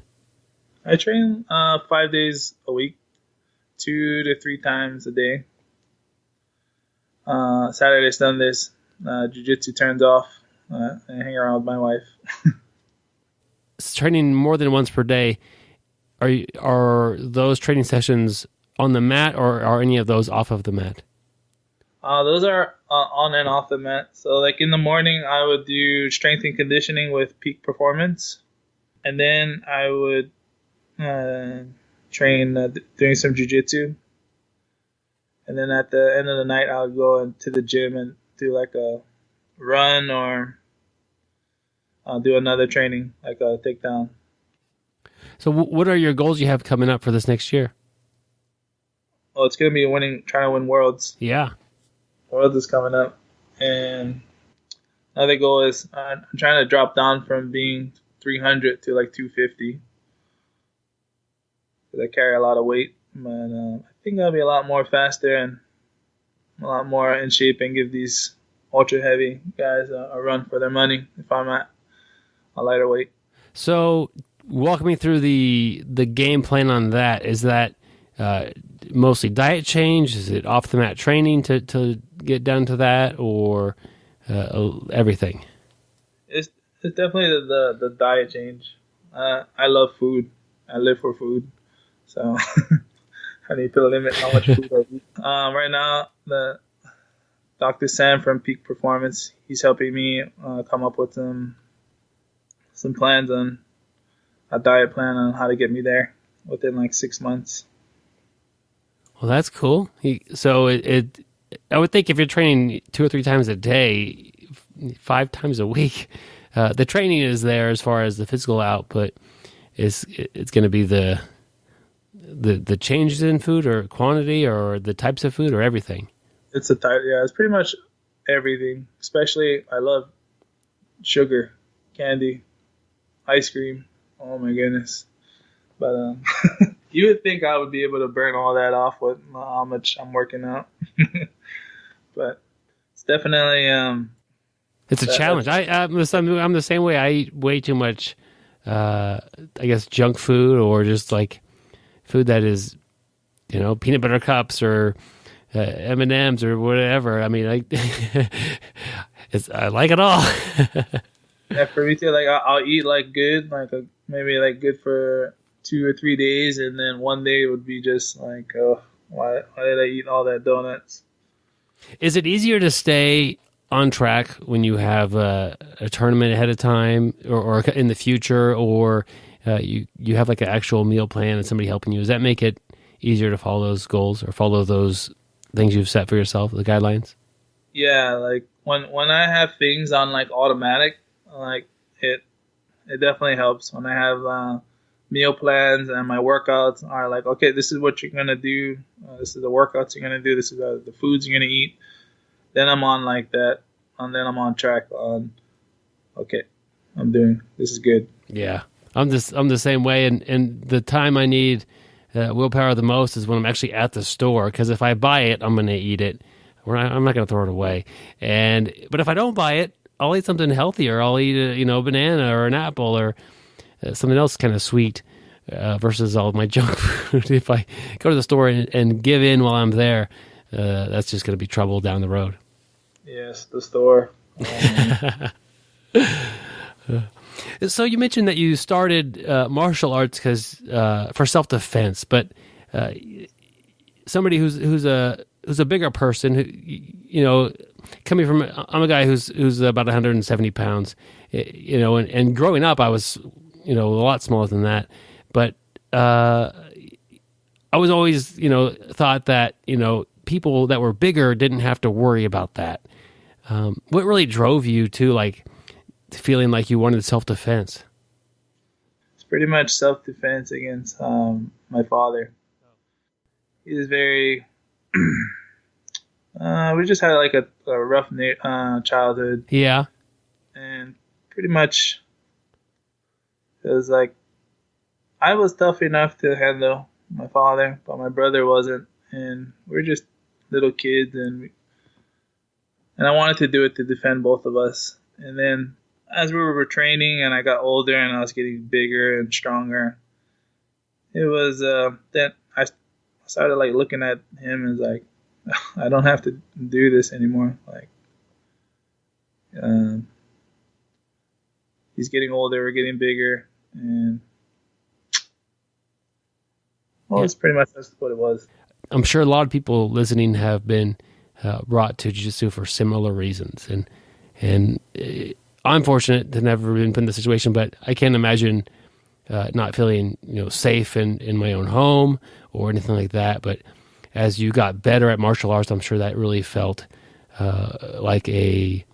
I train 5 days a week, 2 to 3 times a day. Saturday, Sundays, jiu-jitsu turns off. I hang around with my wife. Training more than once per day. Are those training sessions on the mat, or are any of those off of the mat? Those are on and off the mat. So like in the morning, I would do strength and conditioning with peak performance. And then I would train doing some jiu-jitsu. And then at the end of the night, I would go into the gym and do like a run or do another training, like a takedown. So what are your goals you have coming up for this next year? Well, it's going to be trying to win Worlds. Yeah. Worlds is coming up. And another goal is I'm trying to drop down from being 300 to like 250. Because I carry a lot of weight. But I think I'll be a lot more faster and a lot more in shape and give these ultra heavy guys a run for their money if I'm at a lighter weight. So walk me through the game plan on that. Is that mostly diet change? Is it off the mat training to get down to that, or everything? It's definitely the diet change. I love food. I live for food, so I need to limit how much food I eat. Right now, the Dr. Sam from Peak Performance, he's helping me come up with some plans on a diet plan on how to get me there within like 6 months. Well, that's cool. So I would think if you're training 2 or 3 times a day, 5 times a week, the training is there as far as the physical output. It's going to be the changes in food or quantity or the types of food or everything. It's it's pretty much everything. Especially, I love sugar, candy, ice cream. Oh my goodness! But you would think I would be able to burn all that off with how much I'm working out. But it's definitely it's a challenge. I'm the same way. I eat way too much. I guess junk food or just like food that is, peanut butter cups or M&Ms or whatever. I mean, I like it all. Yeah, for me too. Like I'll eat like good, like maybe like good for 2 or 3 days, and then one day it would be just like, oh, why did I eat all that donuts? Is it easier to stay on track when you have a tournament ahead of time, or in the future, or you have like an actual meal plan and somebody helping you? Does that make it easier to follow those goals or follow those things you've set for yourself, the guidelines? Yeah, like when I have things on like automatic, like it definitely helps. When I have meal plans and my workouts are like, okay, this is what you're gonna do. This is the workouts you're gonna do. This is the foods you're gonna eat. Then I'm on like that, and then I'm on track on. Okay, this is good. Yeah, I'm the same way, and the time I need willpower the most is when I'm actually at the store, because if I buy it, I'm gonna eat it. I'm not gonna throw it away. But if I don't buy it, I'll eat something healthier. I'll eat a banana or an apple or something else kind of sweet versus all of my junk food. If I go to the store and give in while I'm there, that's just going to be trouble down the road. Yes, the store. So you mentioned that you started martial arts for self-defense, but somebody who's a bigger person, who, coming from, I'm a guy who's about 170 pounds, and growing up I was, a lot smaller than that, but I was always, thought that, people that were bigger didn't have to worry about that. What really drove you to like feeling like you wanted self-defense? It's pretty much self-defense against my father. He was very we just had like a rough childhood. Yeah. And pretty much it was like I was tough enough to handle my father, but my brother wasn't, and we're just little kids, and I wanted to do it to defend both of us. And then as we were training and I got older and I was getting bigger and stronger, it was that I started like looking at him as like, I don't have to do this anymore. Like, he's getting older, we're getting bigger, and it's pretty much that's what it was. I'm sure a lot of people listening have been brought to jiu-jitsu for similar reasons. And I'm fortunate to never been put in this situation, but I can't imagine not feeling safe in my own home or anything like that. But as you got better at martial arts, I'm sure that really felt like a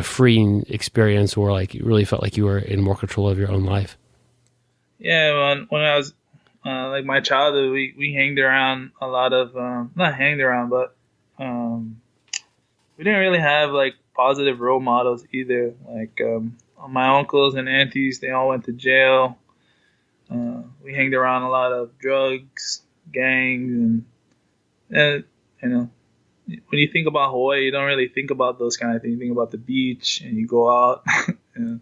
freeing experience, or like you really felt like you were in more control of your own life. Yeah, when I was like my childhood, we hanged around a lot of not hanged around, but we didn't really have like positive role models either. Like my uncles and aunties, they all went to jail. We hanged around a lot of drugs, gangs, and when you think about Hawaii, you don't really think about those kind of things. You think about the beach, and you go out, and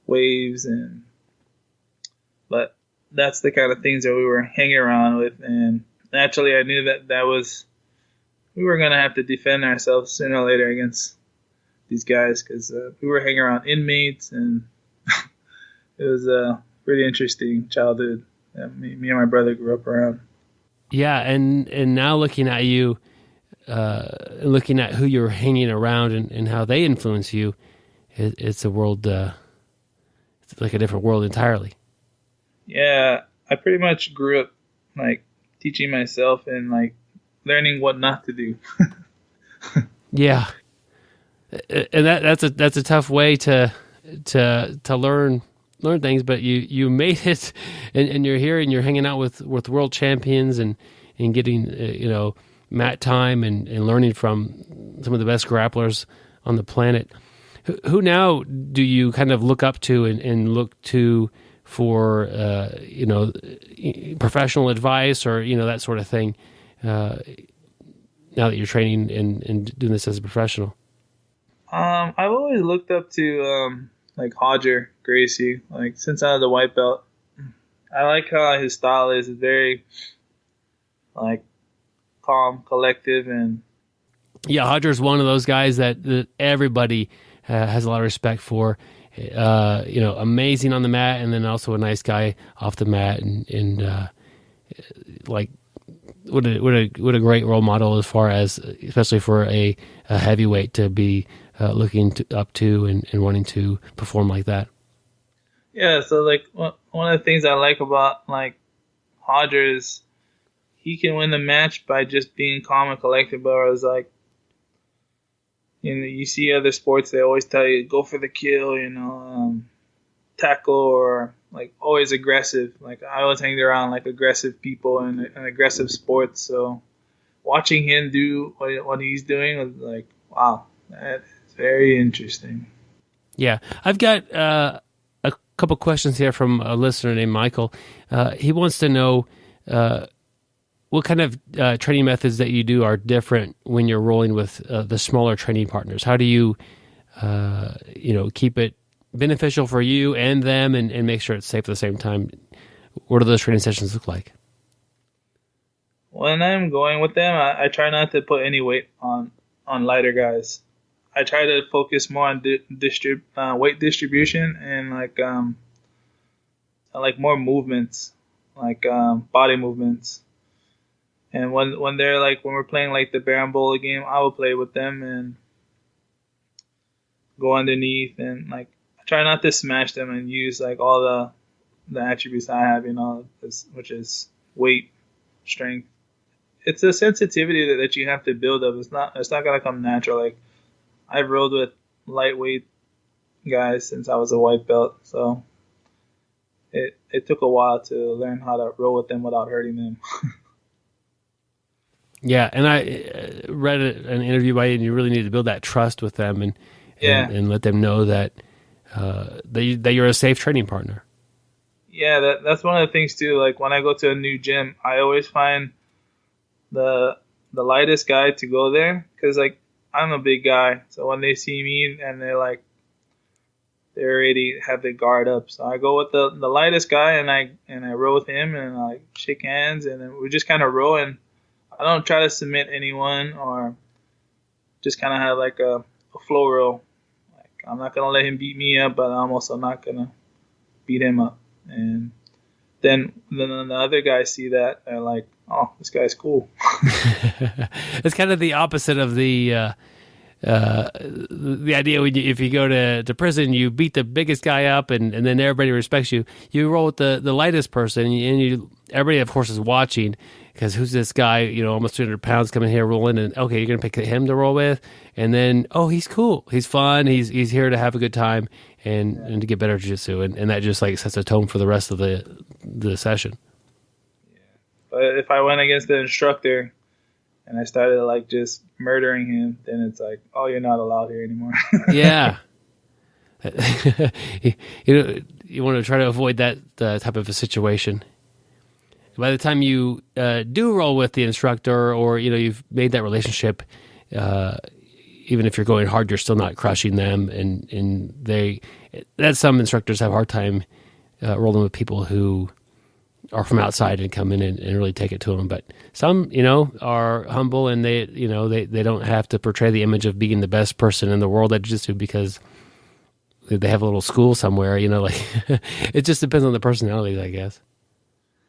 waves, but that's the kind of things that we were hanging around with. And naturally, I knew that we were going to have to defend ourselves sooner or later against these guys, because we were hanging around inmates, and it was a pretty interesting childhood that me and my brother grew up around. Yeah, and now looking at you, looking at who you're hanging around and how they influence you, it's a world, it's like a different world entirely. Yeah, I pretty much grew up like teaching myself and like learning what not to do. Yeah, and that's a tough way to learn things, but you made it, and you're here and you're hanging out with world champions and getting mat time and learning from some of the best grapplers on the planet. Who now do you kind of look up to and look to for professional advice or that sort of thing, now that you're training and doing this as a professional? I've always looked up to like Hodger Gracie, like since I was a white belt. I like how his style is very like calm, collective, and yeah, Hodger's one of those guys that everybody has a lot of respect for. Amazing on the mat, and then also a nice guy off the mat, and like what a great role model as far as, especially for a heavyweight to be looking up to and wanting to perform like that. Yeah, so like one of the things I like about like Hodger is he can win the match by just being calm and collected, but I was like, you see other sports, they always tell you go for the kill, tackle, or like always aggressive. Like I always hanged around like aggressive people and aggressive sports. So watching him do what he's doing was like, wow, that's very interesting. Yeah, I've got a couple questions here from a listener named Michael. He wants to know what kind of training methods that you do are different when you're rolling with the smaller training partners. How do you, keep it beneficial for you and them and make sure it's safe at the same time? What do those training sessions look like? When I'm going with them, I try not to put any weight on lighter guys. I try to focus more on weight distribution and like more movements, like body movements. And when they're like, when we're playing like the Baron Bowler game, I will play with them and go underneath, and like I try not to smash them and use like all the attributes I have, which is weight, strength. It's a sensitivity that you have to build up. It's not gonna come natural. Like I've rolled with lightweight guys since I was a white belt, so it took a while to learn how to roll with them without hurting them. Yeah, and I read an interview by you, and you really need to build that trust with them and let them know that that you're a safe training partner. Yeah, that's one of the things too. Like when I go to a new gym, I always find the lightest guy to go there, because like I'm a big guy, so when they see me and they already have their guard up, so I go with the lightest guy and I roll with him and I like shake hands, and then we just kind of roll, and I don't try to submit anyone or just kind of have like a flow roll. Like I'm not gonna let him beat me up, but I'm also not gonna beat him up. And then the other guys see that, they're like, oh, this guy's cool. It's kind of the opposite of the idea when if you go to prison, you beat the biggest guy up, and then everybody respects you. You roll with the lightest person, and everybody, of course, is watching, because who's this guy, almost 300 pounds coming here rolling, and okay, you're going to pick him to roll with, and then, oh, he's cool, he's fun, he's here to have a good time and to get better at jiu-jitsu, and that just like sets a tone for the rest of the session. Yeah. But if I went against the instructor and I started like just murdering him, then it's like, oh, you're not allowed here anymore. Yeah. You want to try to avoid that type of a situation. By the time you do roll with the instructor, or you've made that relationship, even if you're going hard, you're still not crushing them, and some instructors have a hard time rolling with people who are from outside and come in and really take it to them. But some, are humble, and they don't have to portray the image of being the best person in the world at jiu-jitsu because they have a little school somewhere, it just depends on the personalities, I guess.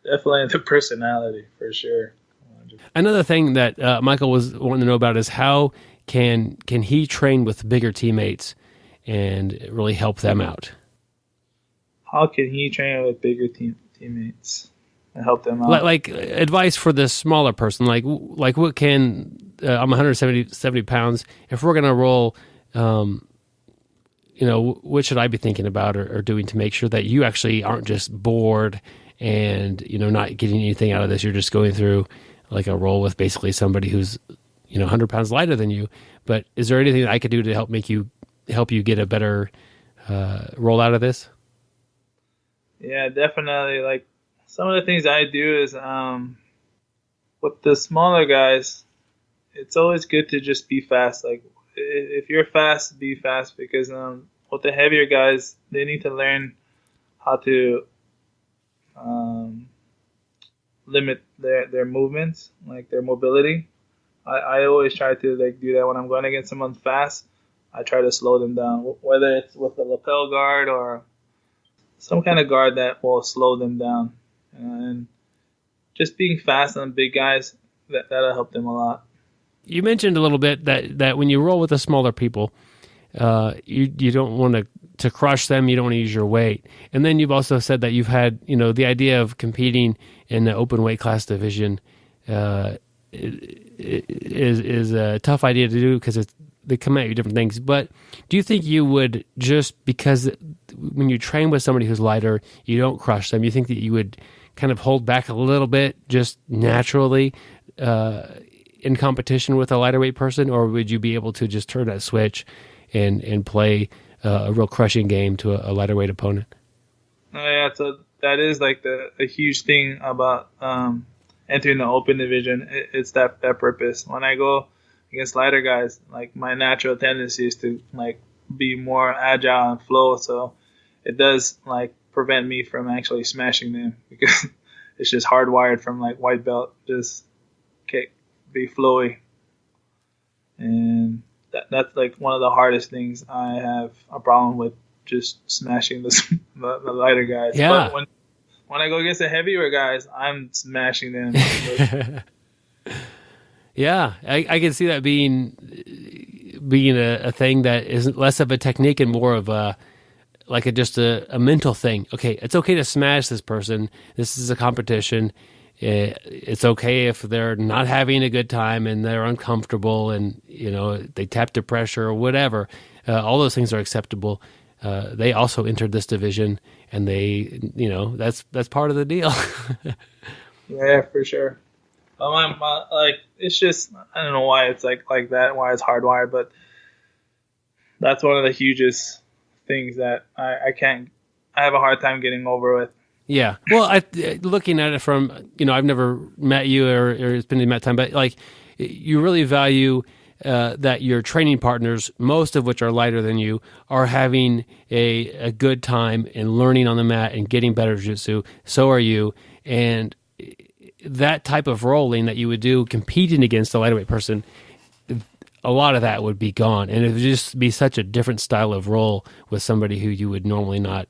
Definitely the personality, for sure. Another thing that Michael was wanting to know about is how can he train with bigger teammates and really help them out? How can he train with bigger teammates and help them out? Like advice for the smaller person, like what can I'm 170 pounds. If we're gonna roll, what should I be thinking about or doing to make sure that you actually aren't just bored and not getting anything out of this? You're just going through like a roll with basically somebody who's 100 pounds lighter than you. But is there anything that I could do to help you get a better roll out of this? Yeah, definitely. Like some of the things I do is with the smaller guys, it's always good to just be fast. Like if you're fast, be fast, because with the heavier guys, they need to learn how to limit their movements, like their mobility. I always try to do that when I'm going against someone fast. I try to slow them down, whether it's with a lapel guard or some kind of guard that will slow them down. And just being fast on big guys, that'll help them a lot. You mentioned a little bit that when you roll with the smaller people, you don't want to crush them, you don't want to use your weight. And then you've also said that you've had, the idea of competing in the open weight class division is a tough idea to do because they come at you different things. But do you think you would, just because when you train with somebody who's lighter, you don't crush them, you think that you would kind of hold back a little bit just naturally in competition with a lighter weight person, or would you be able to just turn that switch and play a real crushing game to a lighter weight opponent? Yeah, so that is like a huge thing about entering the open division. It's that purpose. When I go against lighter guys, like my natural tendency is to like be more agile and flow, so it does like prevent me from actually smashing them because it's just hardwired from like white belt, just be flowy. And that's like one of the hardest things I have a problem with, just smashing the lighter guys. Yeah. But when I go against the heavier guys, I'm smashing them. Yeah, I can see that being a thing that isn't less of a technique and more of just a mental thing. Okay, it's okay to smash this person. This is a competition. It's okay if they're not having a good time and they're uncomfortable and they tap to pressure or whatever. All those things are acceptable. They also entered this division, and they that's part of the deal. Yeah, for sure. It's just, I don't know why it's like that, why it's hardwired, but that's one of the hugest things that I have a hard time getting over with. Yeah. Well, looking at it from, I've never met you or spending that time, but like you really value that your training partners, most of which are lighter than you, are having a good time and learning on the mat and getting better jiu-jitsu. So are you. And that type of rolling that you would do competing against a lightweight person, a lot of that would be gone. And it would just be such a different style of roll with somebody who you would normally not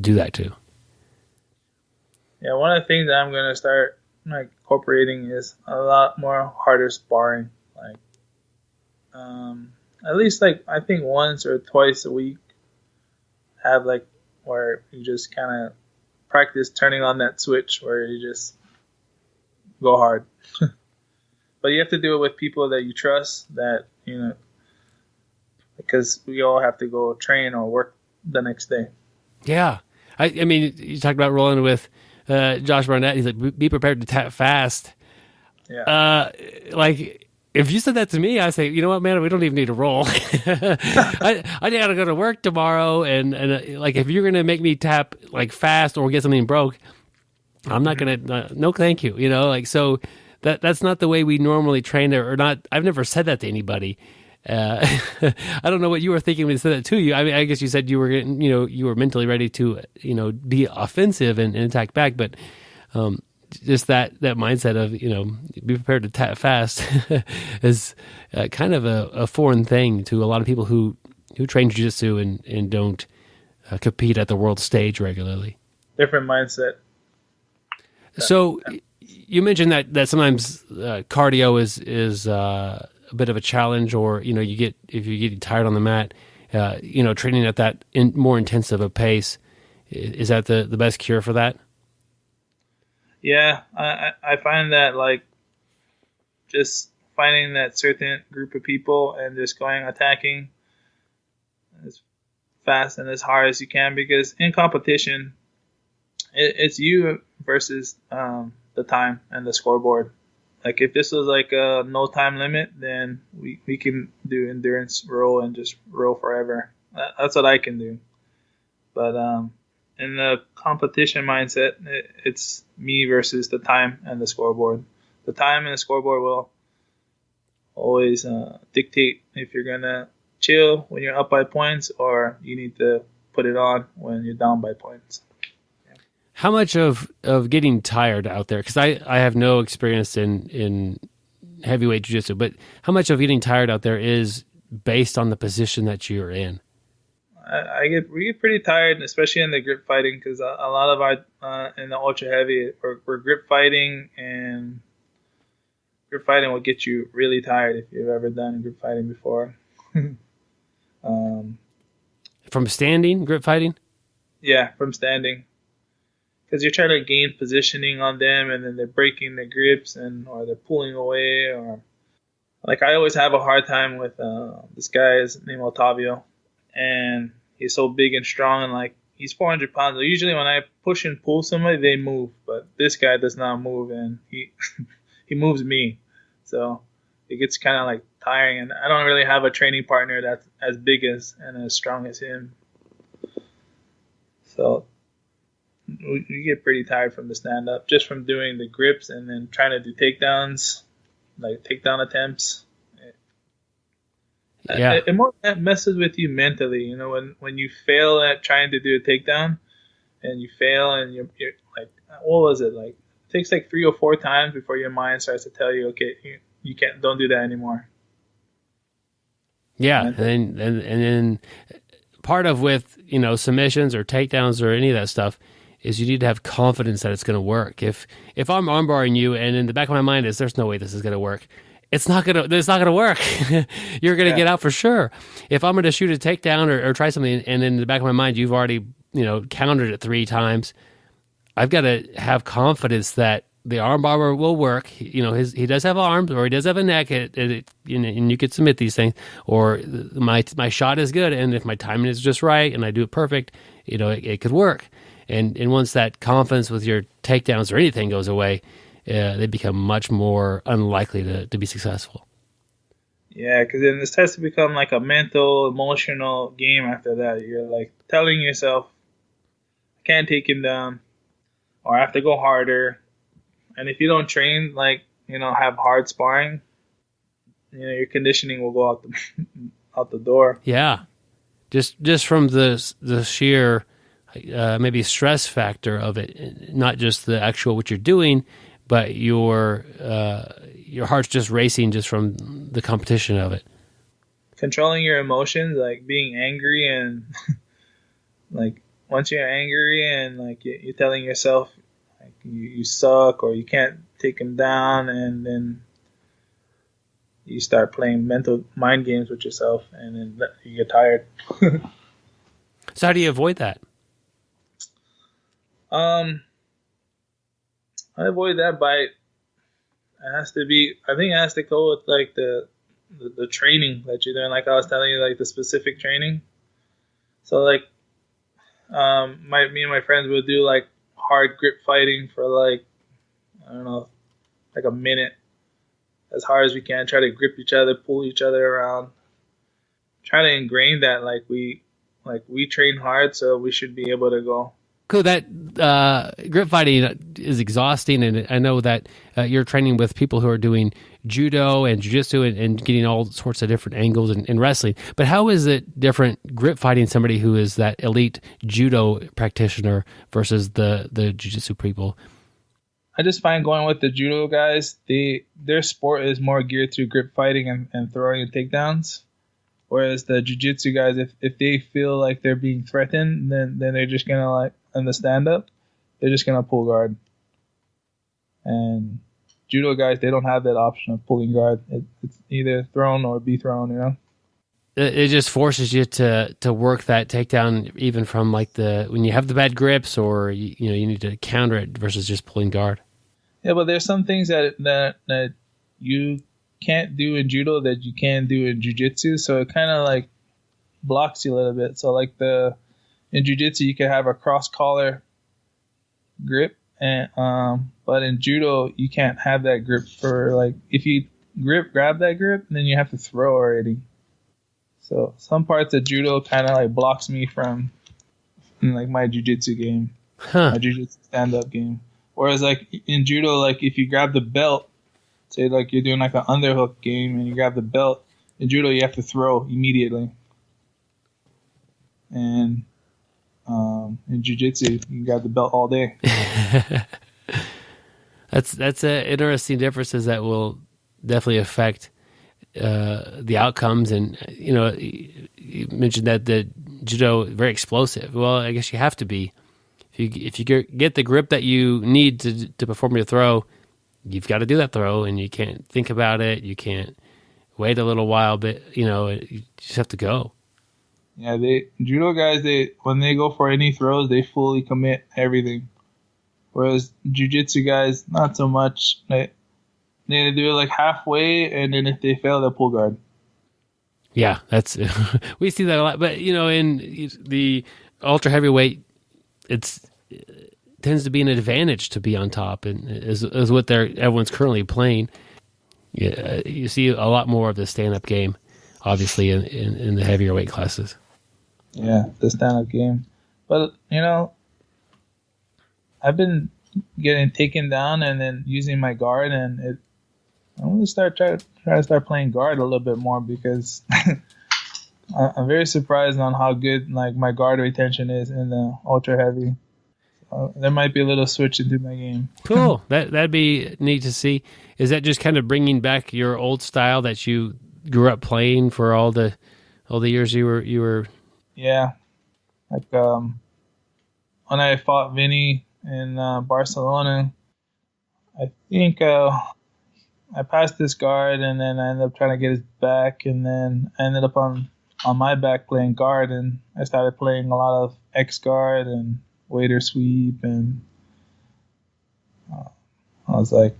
do that to. Yeah, one of the things that I'm going to start like incorporating is a lot more harder sparring. Like, at least like I think once or twice a week, have like where you just kind of practice turning on that switch where you just go hard. But you have to do it with people that you trust, that, you know, because we all have to go train or work the next day. Yeah. I mean, you talked about rolling with Josh Barnett. He's like, be prepared to tap fast. Yeah. Like, if you said that to me, I say, you know what, man, we don't even need to roll. I got to go to work tomorrow, and like, if you're going to make me tap like fast or get something broke, I'm not going to, no thank you, you know, like, so that's not the way we normally train, or not. I've never said that to anybody. I don't know what you were thinking when you said that to you. I mean, I guess you said you were, you know, you were mentally ready to, you know, be offensive and attack back, but just that mindset of, you know, be prepared to tap fast is kind of a foreign thing to a lot of people who train jiu-jitsu and don't compete at the world stage regularly. Different mindset. So you mentioned that sometimes cardio is a bit of a challenge, or, you know, if you get tired on the mat, you know, training at that more intensive a pace, is that the best cure for that? Yeah, I find that, like, just finding that certain group of people and just going attacking as fast and as hard as you can, because in competition, it's you versus the time and the scoreboard. Like, if this was like a no time limit, then we can do endurance roll and just roll forever. That's what I can do. But in the competition mindset, it's me versus the time and the scoreboard. The time and the scoreboard will always dictate if you're going to chill when you're up by points, or you need to put it on when you're down by points. How much of getting tired out there, because I have no experience in heavyweight jiu-jitsu, but how much of getting tired out there is based on the position that you're in? We get pretty tired, especially in the grip fighting, because a lot of our in the ultra heavy, we're grip fighting, and grip fighting will get you really tired if you've ever done grip fighting before. From standing grip fighting? Yeah, from standing, because you're trying to gain positioning on them, and then they're breaking their grips, or they're pulling away, or like I always have a hard time with this guy is named Otavio. And he's so big and strong, and like he's 400 pounds. So usually when I push and pull somebody, they move, but this guy does not move, and he he moves me. So it gets kind of like tiring, and I don't really have a training partner that's as big as and as strong as him. So we get pretty tired from the stand up, just from doing the grips and then trying to do takedowns, like takedown attempts. Yeah, it messes with you mentally, you know, when you fail at trying to do a takedown, and you fail, and you're like, what was it, like, it takes like 3 or 4 times before your mind starts to tell you, okay, you can't, don't do that anymore. Yeah, and then part of with, you know, submissions or takedowns or any of that stuff is you need to have confidence that it's going to work. If I'm armbarring you, and in the back of my mind is there's no way this is going to work, it's not gonna work. You're gonna get out for sure. If I'm gonna shoot a takedown or try something, and in the back of my mind you've already, you know, countered it 3 times, I've got to have confidence that the armbar will work. You know, he does have arms, or he does have a neck, and you could submit these things, or my shot is good, and if my timing is just right and I do it perfect, you know, it could work. And once that confidence with your takedowns or anything goes away, they become much more unlikely to be successful. Yeah, because then this has to become like a mental, emotional game after that. You're like telling yourself, I can't take him down, or I have to go harder. And if you don't train, like, you know, have hard sparring, you know, your conditioning will go out the door. Yeah, just from the sheer maybe stress factor of it, not just the actual what you're doing, but your heart's just racing just from the competition of it. Controlling your emotions, like being angry, and like once you're angry and like you're telling yourself like you suck, or you can't take him down, and then you start playing mental mind games with yourself, and then you get tired. So how do you avoid that? I avoid that by it has to be. I think it has to go with like the training that you're doing. Like I was telling you, like the specific training. So like, me and my friends would do like hard grip fighting for like, I don't know, like a minute, as hard as we can. Try to grip each other, pull each other around. Try to ingrain that we train hard, so we should be able to go. Cool. That grip fighting is exhausting, and I know that you're training with people who are doing judo and jiu-jitsu and getting all sorts of different angles in wrestling. But how is it different grip fighting somebody who is that elite judo practitioner versus the jiu-jitsu people? I just find going with the judo guys, their sport is more geared to grip fighting and throwing and takedowns. Whereas the jiu-jitsu guys, if they feel like they're being threatened, then they're just going to, like, in the stand-up, they're just going to pull guard. And judo guys, they don't have that option of pulling guard. It's either thrown or be thrown, you know? It just forces you to work that takedown even from, like, when you have the bad grips, or, you need to counter it versus just pulling guard. Yeah, but there's some things that you can't do in judo that you can do in jiu-jitsu, so it kind of like blocks you a little bit. So like in jiu-jitsu you can have a cross collar grip, and but in judo you can't have that grip. For like, if you grab that grip, then you have to throw already. So some parts of judo kind of like blocks me from like my jiu-jitsu game, my jiu-jitsu stand-up game. Whereas like in judo, like if you grab the belt, say like you're doing like an underhook game and you grab the belt, in judo you have to throw immediately. And in jiu-jitsu you can grab the belt all day. That's interesting differences that will definitely affect the outcomes. And you mentioned that the judo is very explosive. Well, I guess you have to be. If you get the grip that you need to perform your throw, you've got to do that throw, and you can't think about it. You can't wait a little while, but you just have to go. Yeah, judo guys, when they go for any throws, they fully commit everything. Whereas jiu-jitsu guys, not so much. They do it like halfway, and then if they fail, they'll pull guard. Yeah, that's we see that a lot. But in the ultra heavyweight, it tends to be an advantage to be on top, and is what everyone's currently playing. Yeah, you see a lot more of the stand-up game, obviously, in the heavier weight classes. Yeah, the stand-up game. But, I've been getting taken down and then using my guard, and I'm going to try to start playing guard a little bit more, because I'm very surprised on how good like my guard retention is in the ultra heavy. There might be a little switch into my game. Cool. That'd be neat to see. Is that just kind of bringing back your old style that you grew up playing for all the years you were? Yeah, like when I fought Vinny in Barcelona, I think I passed this guard, and then I ended up trying to get his back, and then I ended up on my back playing guard, and I started playing a lot of X guard and waiter sweep, and I was like,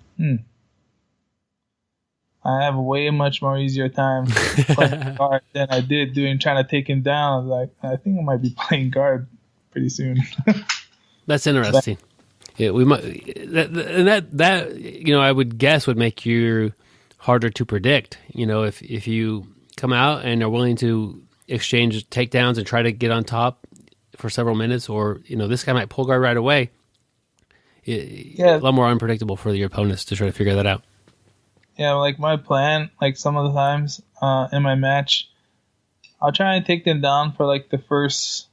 I have a way much more easier time playing guard than I did trying to take him down. I was like, I think I might be playing guard pretty soon. That's interesting. Yeah, we might, that I would guess would make you harder to predict. If you come out and are willing to exchange takedowns and try to get on top for several minutes, or this guy might pull guard right away. A lot more unpredictable for your opponents to try to figure that out. Yeah, like my plan, like some of the times in my match, I'll try and take them down for like the first,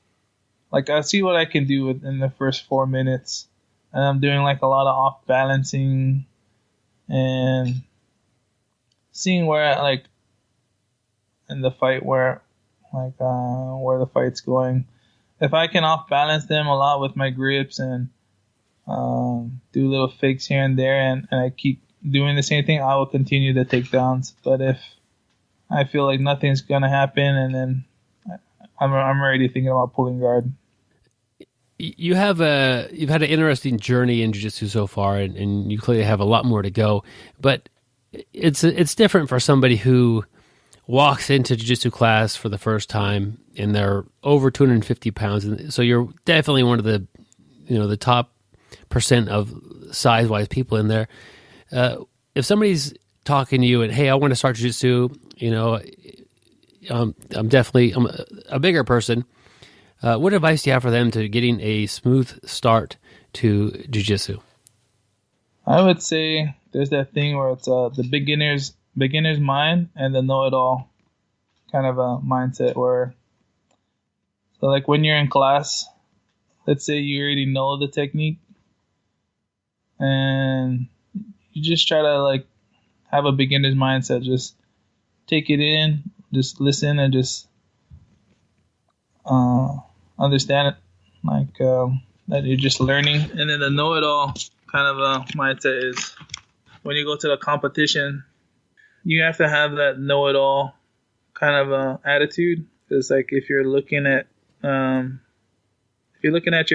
like I'll see what I can do in the first 4 minutes, and I'm doing like a lot of off balancing and seeing where like in the fight where the fight's going. If I can off balance them a lot with my grips and do little fakes here and there, and I keep doing the same thing, I will continue the takedowns. But if I feel like nothing's gonna happen, and then I'm already thinking about pulling guard. You've had an interesting journey in jiu-jitsu so far, and you clearly have a lot more to go. But it's different for somebody who walks into jiu-jitsu class for the first time and they're over 250 pounds. And so you're definitely one of the, the top percent of size-wise people in there. If somebody's talking to you and, hey, I want to start jiu-jitsu, I'm a bigger person. What advice do you have for them to getting a smooth start to jiu-jitsu? I would say there's that thing where it's the beginner's mind and the know-it-all kind of a mindset where, so like when you're in class, let's say you already know the technique and you just try to like have a beginner's mindset, just take it in, just listen and just understand it, like that you're just learning. And then the know-it-all kind of a mindset is when you go to the competition, you have to have that know-it-all kind of attitude. It's like if you're looking at your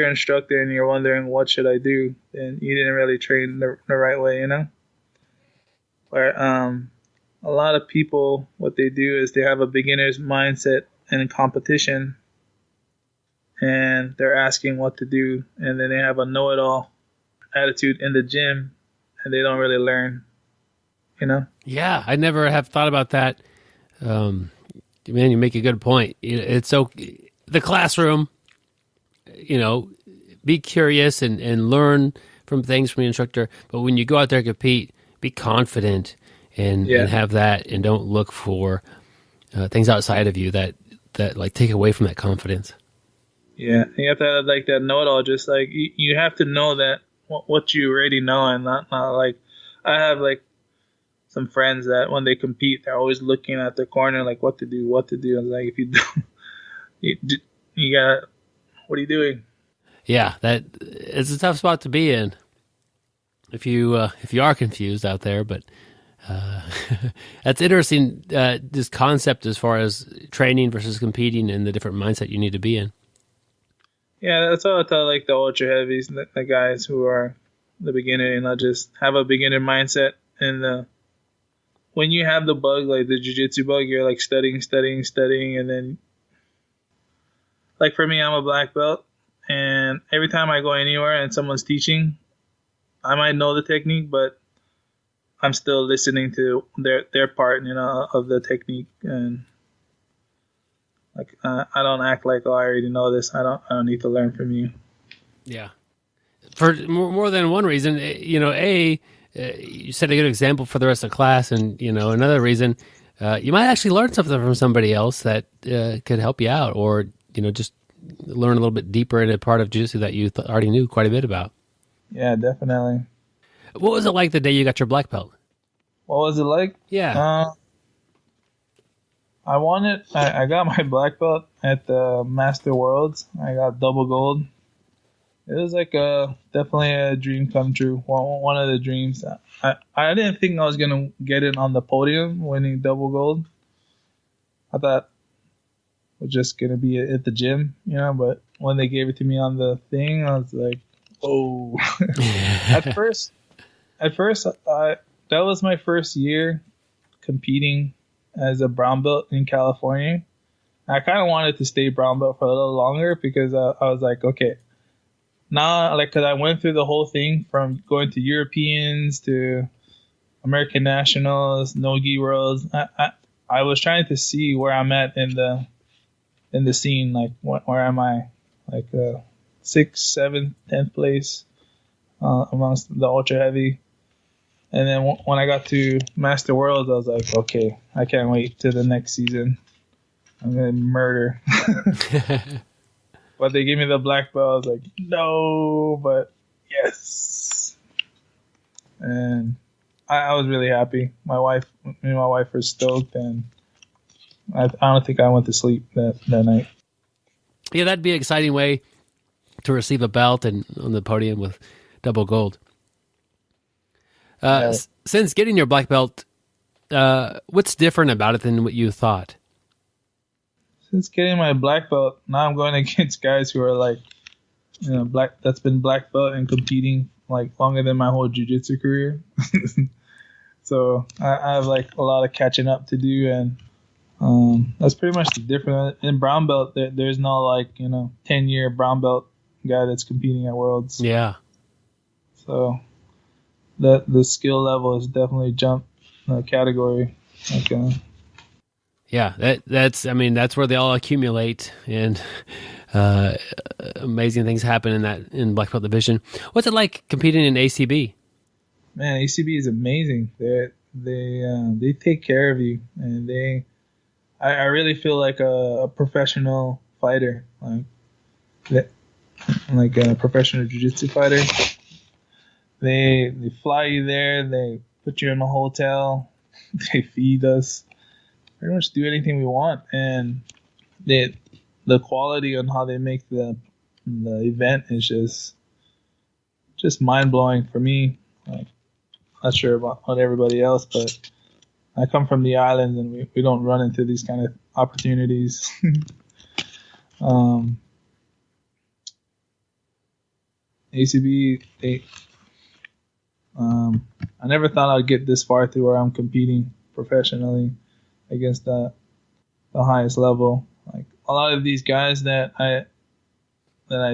instructor and you're wondering what should I do, then you didn't really train the right way, Where a lot of people, what they do is they have a beginner's mindset in competition, and they're asking what to do, and then they have a know-it-all attitude in the gym, and they don't really learn, Yeah, I never have thought about that. Man, you make a good point. It's so the classroom, be curious and learn from things from the instructor, but when you go out there and compete, be confident and have that, and don't look for things outside of you that like take away from that confidence. Yeah, you have to have like that know-it-all. Just like you have to know that what you already know, and not like I have like some friends that when they compete, they're always looking at the corner like what to do. I was like, if you don't, you got, what are you doing? Yeah, that it's a tough spot to be in if you are confused out there. But that's interesting. This concept as far as training versus competing and the different mindset you need to be in. Yeah, that's all I tell like the ultra heavies, the guys who are the beginner, and not just have a beginner mindset. And when you have the bug, like the jiu-jitsu bug, you're like studying, and then like for me, I'm a black belt, and every time I go anywhere and someone's teaching, I might know the technique, but I'm still listening to their part, of the technique, and like I don't act like, oh, I already know this. I don't need to learn from you. Yeah, for more than one reason. You set a good example for the rest of the class, and another reason, you might actually learn something from somebody else that could help you out, or just learn a little bit deeper in a part of jiu-jitsu that you already knew quite a bit about. Yeah, definitely. What was it like the day you got your black belt? What was it like? Yeah. I got my black belt at the Master Worlds. I got double gold. It was like definitely a dream come true. One of the dreams. I didn't think I was going to get it on the podium winning double gold. I thought it was just going to be at the gym, but when they gave it to me on the thing, I was like, oh. At first, that was my first year competing as a brown belt in California. I kind of wanted to stay brown belt for a little longer because I was like, okay, now, like, because I went through the whole thing from going to Europeans to American Nationals, No-Gi Worlds. I was trying to see where I'm at in the scene, like where am I, like 6th, 7th, 10th place amongst the ultra heavy. And then when I got to Master Worlds, I was like, okay, I can't wait till the next season. I'm going to murder. But they gave me the black belt. I was like, no, but yes. And I was really happy. Me and my wife were stoked, and I don't think I went to sleep that night. Yeah, that'd be an exciting way to receive a belt and on the podium with double gold. Since getting your black belt, what's different about it than what you thought? Since getting my black belt, now I'm going against guys who are like, that's been black belt and competing like longer than my whole jiu-jitsu career. So I have like a lot of catching up to do, and that's pretty much the difference. In brown belt, there's no like 10-year brown belt guy that's competing at Worlds. Yeah. So the skill level has definitely jumped category. Yeah, that's where they all accumulate, and amazing things happen in black belt division. What's it like competing in ACB? Man, ACB is amazing. They take care of you, and I really feel like a professional fighter, like a professional jiu-jitsu fighter. They fly you there. They put you in a hotel. They feed us. Pretty much do anything we want, and the quality on how they make the event is just mind blowing for me. Not sure about everybody else, but I come from the islands, and we don't run into these kind of opportunities. ACB, I never thought I'd get this far to where I'm competing professionally against the highest level. Like a lot of these guys that I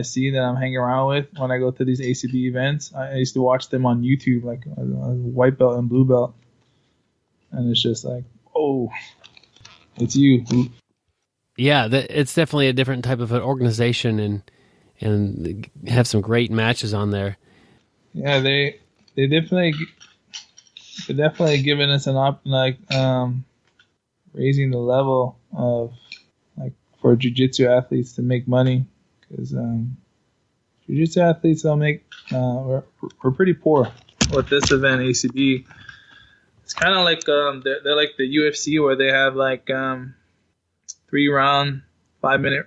see that I'm hanging around with when I go to these ACB events, I used to watch them on YouTube, like white belt and blue belt, and it's just like, oh, it's you. Yeah, it's definitely a different type of an organization, and have some great matches on there. Yeah, they definitely giving us raising the level of for jiu-jitsu athletes to make money, because jiu-jitsu athletes don't make we're pretty poor. With this event, ACB, it's kind of like they're like the UFC, where they have like 3 5-minute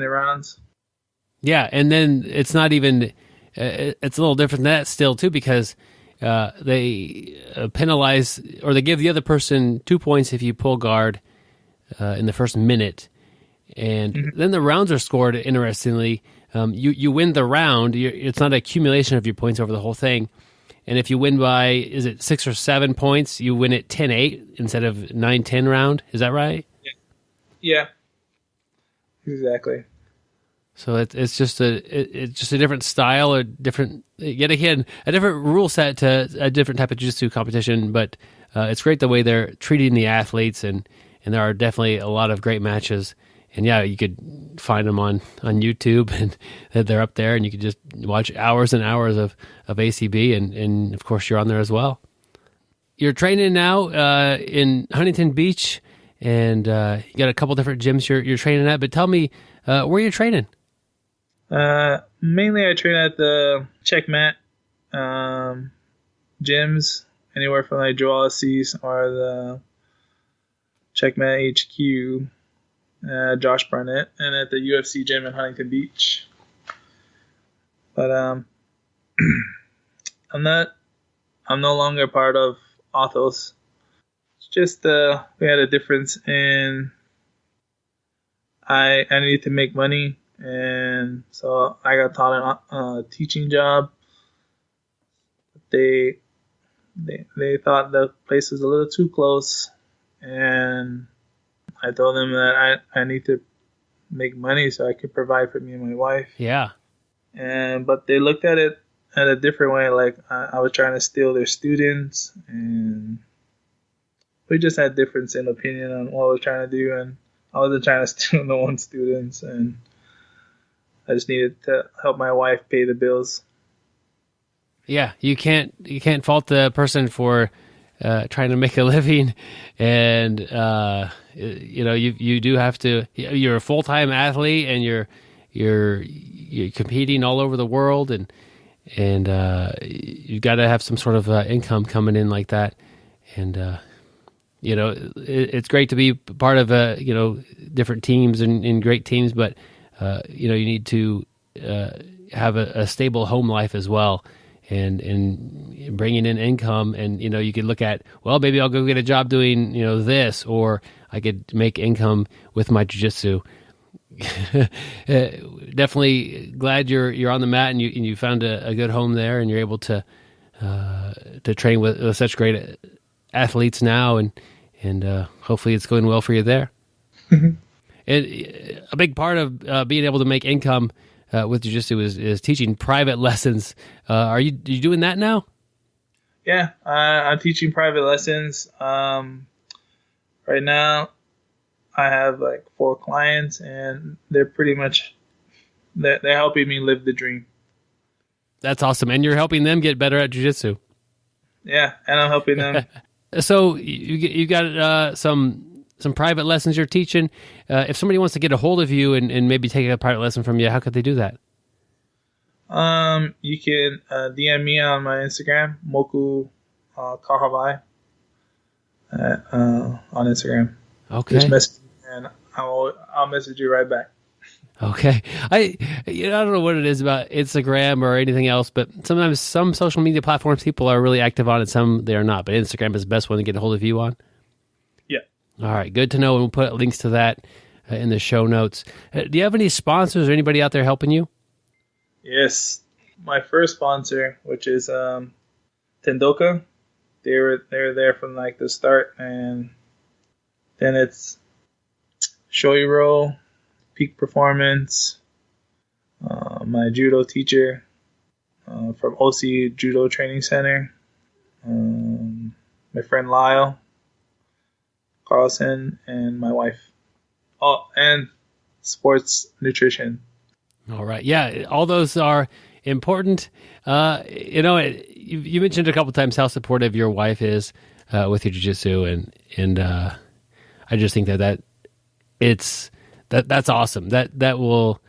rounds. Yeah, and then it's not even it's a little different than that still too, because they penalize, or they give the other person 2 points if you pull guard in the first minute, and then the rounds are scored. Interestingly, you win the round. It's not an accumulation of your points over the whole thing, and if you win by, is it 6 or 7 points, you win it 10-8 instead of 9-10 round. Is that right? Yeah. Exactly. So it's just a different style, a different rule set to a different type of jiu-jitsu competition. But it's great the way they're treating the athletes, and there are definitely a lot of great matches. And yeah, you could find them on YouTube, and they're up there, and you could just watch hours and hours of ACB, and of course you're on there as well. You're training now in Huntington Beach, and you got a couple different gyms you're training at. But tell me where you're training. Mainly I train at the Checkmat gyms, anywhere from like Joel Assis or the Checkmat HQ, Josh Barnett, and at the UFC gym in Huntington Beach. But I'm no longer part of Authos. It's just we had a difference in I needed to make money, and so I got taught a teaching job. They thought the place was a little too close, and I told them that I need to make money so I could provide for me and my wife. Yeah. But they looked at it at a different way, like I was trying to steal their students, and we just had difference in opinion on what I was trying to do, and I wasn't trying to steal no one's students, and I just needed to help my wife pay the bills. Yeah, you can't fault the person for trying to make a living, and you do have to. You're a full-time athlete, and you're competing all over the world, and you've got to have some sort of income coming in like that, and it's great to be part of different teams and great teams, but you need to have a stable home life as well, and bringing in income. And you could look at, well, maybe I'll go get a job doing this, or I could make income with my jiu-jitsu. Definitely glad you're on the mat and you found a good home there, and you're able to train with such great athletes now, and hopefully it's going well for you there. And a big part of being able to make income with jiu-jitsu is teaching private lessons. Are you doing that now? Yeah, I'm teaching private lessons. Right now, I have like 4 clients, and they're pretty much they're helping me live the dream. That's awesome, and you're helping them get better at jiu-jitsu. Yeah, and I'm helping them. So you got some private lessons you're teaching. If somebody wants to get a hold of you and maybe take a private lesson from you, how could they do that? You can DM me on my Instagram, Moku Kahawai, on Instagram. Okay. Just message me and I'll message you right back. Okay. I don't know what it is about Instagram or anything else, but sometimes some social media platforms people are really active on and some they are not. But Instagram is the best one to get a hold of you on. Yeah. All right. Good to know. And we'll put links to that in the show notes. Do you have any sponsors or anybody out there helping you? Yes. My first sponsor, which is Tendoka, they were there from like the start, and then it's Shoiro, Peak Performance, my judo teacher from OC Judo Training Center, my friend Lyle Carlson, and my wife. Oh, and sports nutrition. All right. Yeah, all those are important. You mentioned a couple times how supportive your wife is with your jiu-jitsu, and I just think that's awesome. That will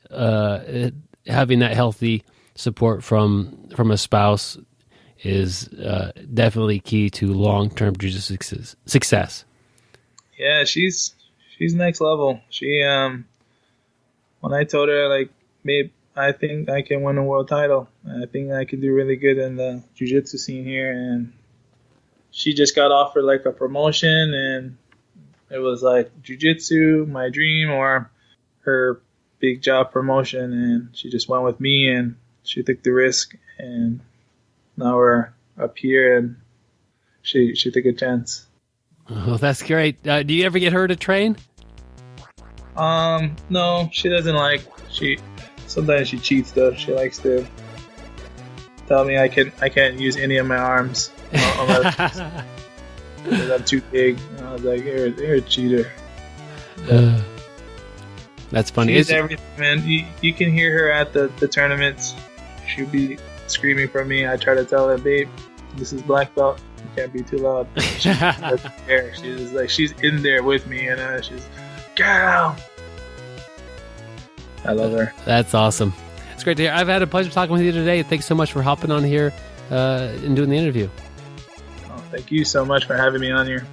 having that healthy support from a spouse is definitely key to long-term jiu-jitsu success. Yeah, she's next level. She when I told her like, babe, I think I can win a world title. I think I can do really good in the jiu-jitsu scene here, and she just got offered like a promotion, and it was like jiu-jitsu, my dream, or her big job promotion, and she just went with me, and she took the risk, and now we're up here, and she took a chance. Oh, that's great. Do you ever get her to train? No, she doesn't like. Sometimes she cheats though. She likes to tell me I can't use any of my arms unless because I'm too big. And I was like, you're a cheater. That's funny. She's everything, man. You can hear her at the tournaments. She'll be screaming for me. I try to tell her, babe, this is black belt. You can't be too loud. She's in there with me, and she's, get out. I love her. That's awesome. It's great to hear. I've had a pleasure talking with you today. Thanks so much for hopping on here and doing the interview. Oh, thank you so much for having me on here.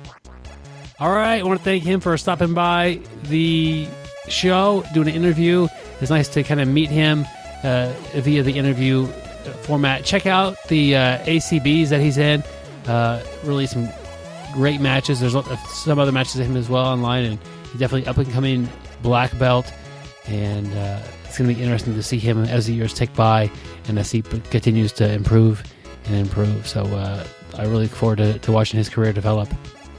All right. I want to thank him for stopping by the show, doing an interview. It's nice to kind of meet him via the interview format. Check out the ACBs that he's in. Really some great matches. There's some other matches of him as well online, and he's definitely up and coming black belt. And it's going to be interesting to see him as the years tick by and as he continues to improve and improve. So I really look forward to watching his career develop.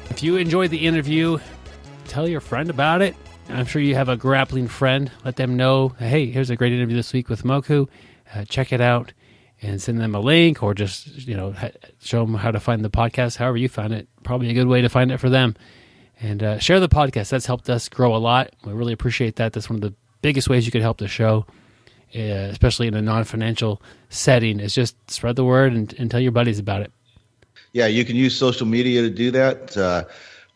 If you enjoyed the interview, tell your friend about it. I'm sure you have a grappling friend. Let them know, hey, here's a great interview this week with Moku. Check it out and send them a link, or just show them how to find the podcast. However you find it, probably a good way to find it for them. And share the podcast. That's helped us grow a lot. We really appreciate that. That's one of the biggest ways you could help the show, especially in a non-financial setting, is just spread the word and tell your buddies about it. Yeah, you can use social media to do that.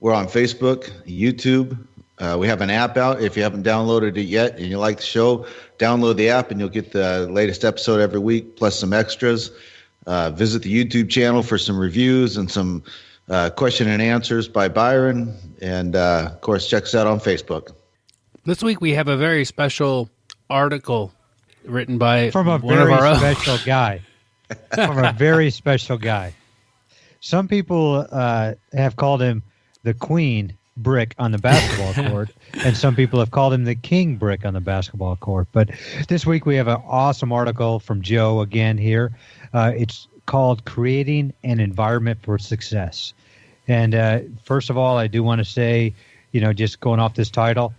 We're on Facebook, YouTube. We have an app out. If you haven't downloaded it yet and you like the show, download the app and you'll get the latest episode every week, plus some extras. Visit the YouTube channel for some reviews and some question and answers by Byron. And, of course, check us out on Facebook. This week we have a very special article written by from a one of our very own. special guy. From a very special guy. Some people have called him the Queen Brick on the basketball court, and some people have called him the King Brick on the basketball court. But this week we have an awesome article from Joe again here. It's called Creating an Environment for Success. And first of all, I do want to say, just going off this title,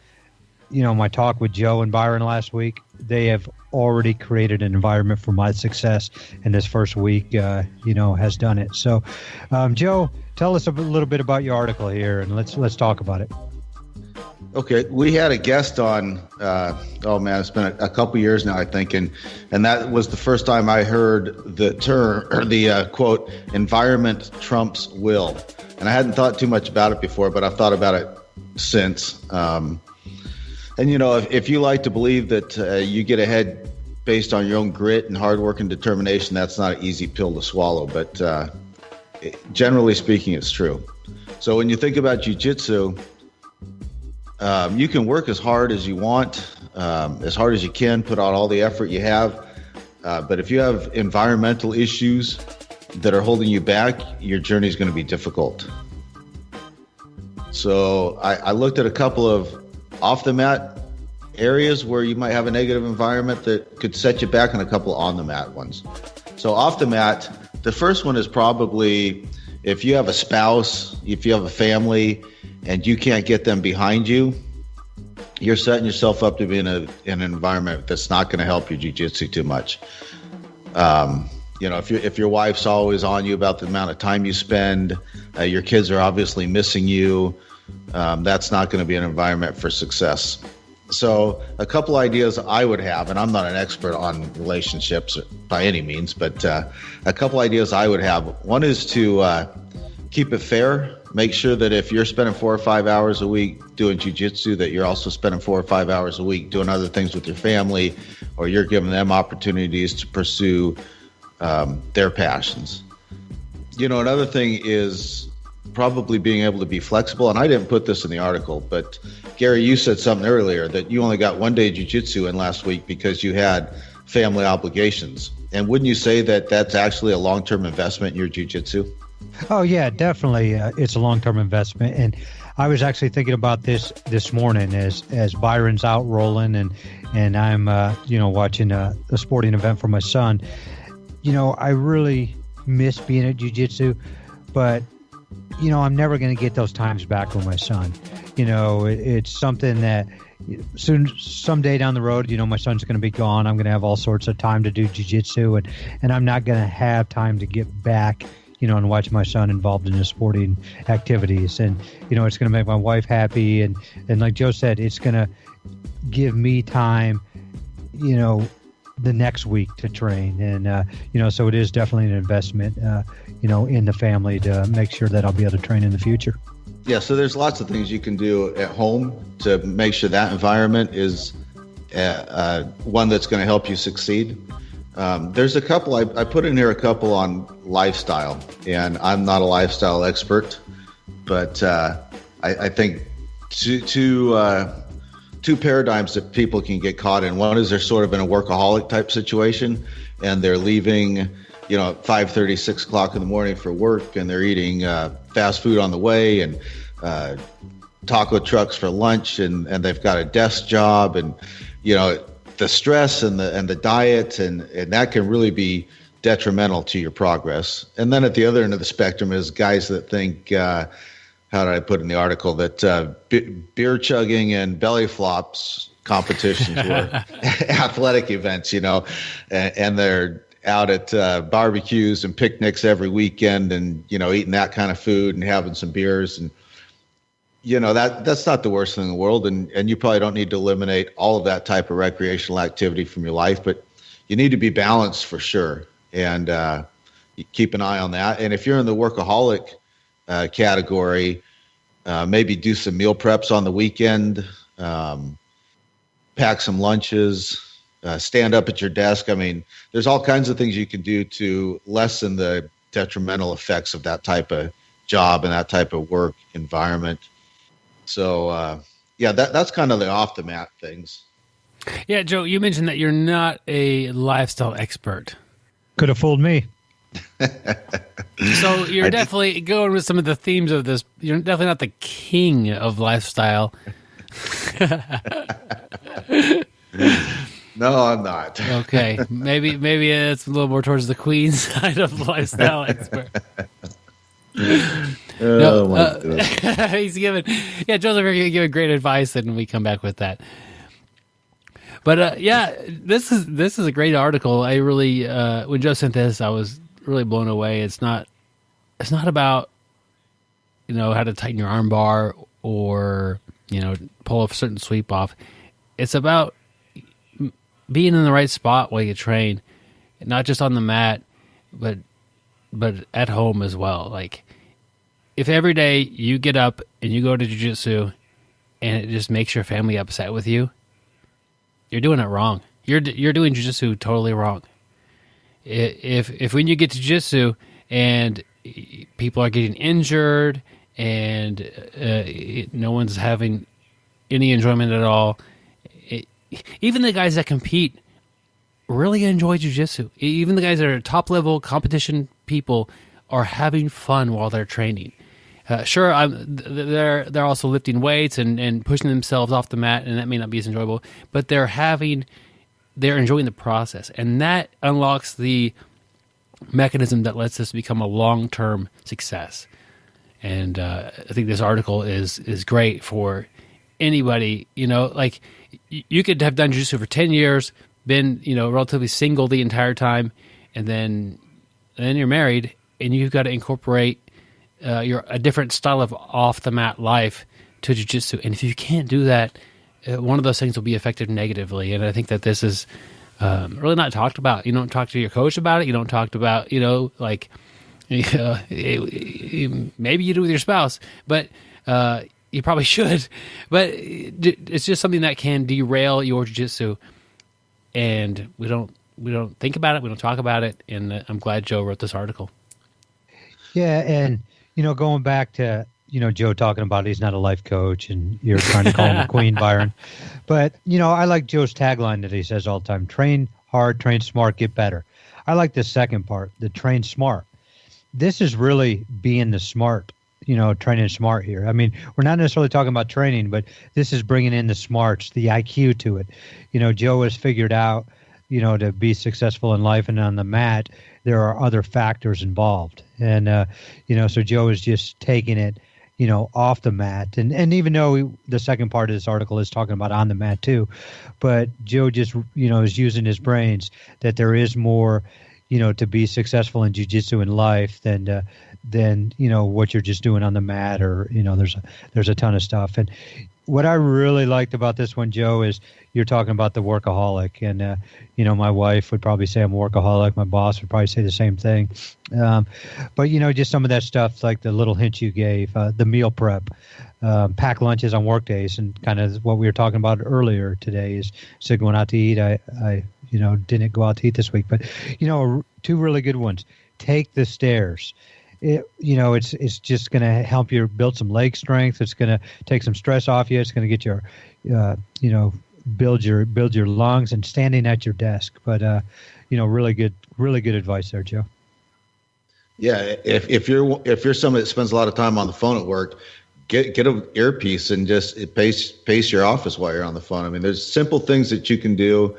my talk with Joe and Byron last week, they have already created an environment for my success, and this first week, has done it. So, Joe, tell us a little bit about your article here, and let's talk about it. Okay, we had a guest on. It's been a couple years now, I think, and that was the first time I heard the term or the quote, "environment trumps will," and I hadn't thought too much about it before, but I've thought about it since. And if you like to believe that you get ahead based on your own grit and hard work and determination, that's not an easy pill to swallow. But generally speaking, it's true. So when you think about jiu-jitsu, you can work as hard as you want, as hard as you can, put out all the effort you have. But if you have environmental issues that are holding you back, your journey is going to be difficult. So I looked at a couple of off the mat areas where you might have a negative environment that could set you back, and a couple on the mat ones. So off the mat, the first one is probably if you have a spouse, if you have a family, and you can't get them behind you, you're setting yourself up to be in an environment that's not going to help your jiu-jitsu too much. If your wife's always on you about the amount of time you spend, your kids are obviously missing you, that's not going to be an environment for success. So a couple ideas I would have, and I'm not an expert on relationships by any means, but a couple ideas I would have. One is to keep it fair. Make sure that if you're spending 4 or 5 hours a week doing jiu-jitsu, that you're also spending 4 or 5 hours a week doing other things with your family, or you're giving them opportunities to pursue their passions. Another thing is probably being able to be flexible. And I didn't put this in the article, but Gary, you said something earlier that you only got one day jiu-jitsu in last week because you had family obligations. And wouldn't you say that that's actually a long-term investment in your jiu-jitsu? Oh, yeah, definitely. It's a long-term investment. And I was actually thinking about this morning as Byron's out rolling and I'm, watching a sporting event for my son. I really miss being at jiu-jitsu, but I'm never going to get those times back with my son. It's something that someday down the road, my son's going to be gone. I'm going to have all sorts of time to do jiu-jitsu, and I'm not going to have time to get back, and watch my son involved in his sporting activities. And, it's going to make my wife happy. And like Joe said, it's going to give me time, the next week to train. And, so it is definitely an investment, in the family to make sure that I'll be able to train in the future. Yeah, so there's lots of things you can do at home to make sure that environment is one that's going to help you succeed. There's a couple, I put in here a couple on lifestyle, and I'm not a lifestyle expert, but I think two paradigms that people can get caught in. One is they're sort of in a workaholic type situation, and they're leaving 5:30, 6 o'clock in the morning for work, and they're eating fast food on the way and taco trucks for lunch, and they've got a desk job, and the stress and the diet, and that can really be detrimental to your progress. And then at the other end of the spectrum is guys that think, how did I put in the article, that beer chugging and belly flops competitions were athletic events, and they're out at barbecues and picnics every weekend, and eating that kind of food and having some beers, and that's not the worst thing in the world, and you probably don't need to eliminate all of that type of recreational activity from your life, but you need to be balanced for sure, and you keep an eye on that. And if you're in the workaholic category, maybe do some meal preps on the weekend, pack some lunches, stand up at your desk. I mean, there's all kinds of things you can do to lessen the detrimental effects of that type of job and that type of work environment. So, that's kind of the off the mat things. Yeah, Joe, you mentioned that you're not a lifestyle expert. Could have fooled me. So you're definitely going with some of the themes of this. You're definitely not the king of lifestyle. No, I'm not. Okay, maybe it's a little more towards the queen side of lifestyle expert. Oh my goodness. He's giving, Joe's over here giving great advice, and we come back with that. But this is a great article. I really, when Joe sent this, I was really blown away. It's not about how to tighten your arm bar or pull a certain sweep off. It's about being in the right spot while you train, not just on the mat, but at home as well. Like, if every day you get up and you go to jiu-jitsu and it just makes your family upset with you, you're doing it wrong. You're doing jiu-jitsu totally wrong. If when you get to jiu-jitsu and people are getting injured and no one's having any enjoyment at all, even the guys that compete really enjoy jiu-jitsu. Even the guys that are top-level competition people are having fun while they're training. Sure, they're also lifting weights and pushing themselves off the mat, and that may not be as enjoyable, but they're enjoying the process, and that unlocks the mechanism that lets this become a long-term success. And I think this article is great for anybody. Like, you could have done jiu-jitsu for 10 years, been relatively single the entire time, and then you're married, and you've got to incorporate a different style of off the mat life to jiu-jitsu. And if you can't do that, one of those things will be affected negatively. And I think that this is really not talked about. You don't talk to your coach about it. You don't talk about maybe you do with your spouse, but you probably should. But it's just something that can derail your jiu-jitsu, and we don't think about it. We don't talk about it. And I'm glad Joe wrote this article. Yeah, and going back to Joe talking about he's not a life coach, and you're trying to call him a queen, Byron. But I like Joe's tagline that he says all the time: train hard, train smart, get better. I like the second part, the train smart. This is really being the smart, training smart here. I mean, we're not necessarily talking about training, but this is bringing in the smarts, the IQ to it. Joe has figured out, to be successful in life and on the mat, there are other factors involved. And, so Joe is just taking it, off the mat. And even though the second part of this article is talking about on the mat too, but Joe just, is using his brains that there is more, to be successful in jiu-jitsu in life than what you're just doing on the mat, or, there's a ton of stuff. And what I really liked about this one, Joe, is you're talking about the workaholic. And, my wife would probably say I'm a workaholic. My boss would probably say the same thing. But, just some of that stuff, like the little hint you gave, the meal prep, pack lunches on work days, and kind of what we were talking about earlier today is instead of going out to eat, I didn't go out to eat this week. But, two really good ones. Take the stairs. It's just going to help you build some leg strength. It's going to take some stress off you. It's going to get your, build your lungs, and standing at your desk. But, really good advice there, Joe. Yeah. If you're somebody that spends a lot of time on the phone at work, get an earpiece and just pace your office while you're on the phone. I mean, there's simple things that you can do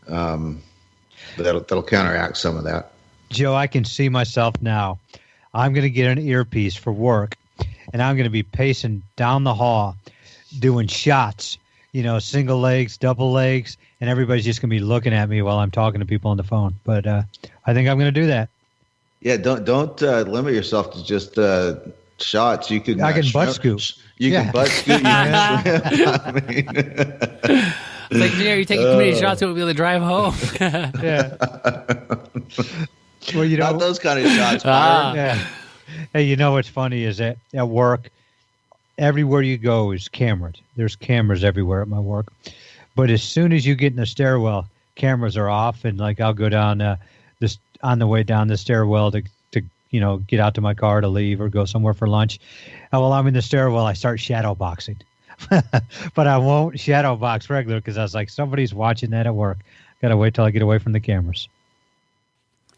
that'll counteract some of that. Joe, I can see myself now. I'm going to get an earpiece for work, and I'm going to be pacing down the hall doing shots, single legs, double legs, and everybody's just going to be looking at me while I'm talking to people on the phone. But I think I'm going to do that. Yeah, don't limit yourself to just shots. You can. I can butt scoop. You can butt scoop. I mean, it's like, you're taking too many shots, it would be able to drive home. Yeah. Well, not those kind of shots, Byron. Yeah. Hey, what's funny is that at work, everywhere you go is cameras. There's cameras everywhere at my work. But as soon as you get in the stairwell, cameras are off, and like I'll go down on the way down the stairwell to get out to my car to leave or go somewhere for lunch. And while I'm in the stairwell, I start shadow boxing. but I won't shadow box regular because I was like, somebody's watching that at work. Got to wait till I get away from the cameras.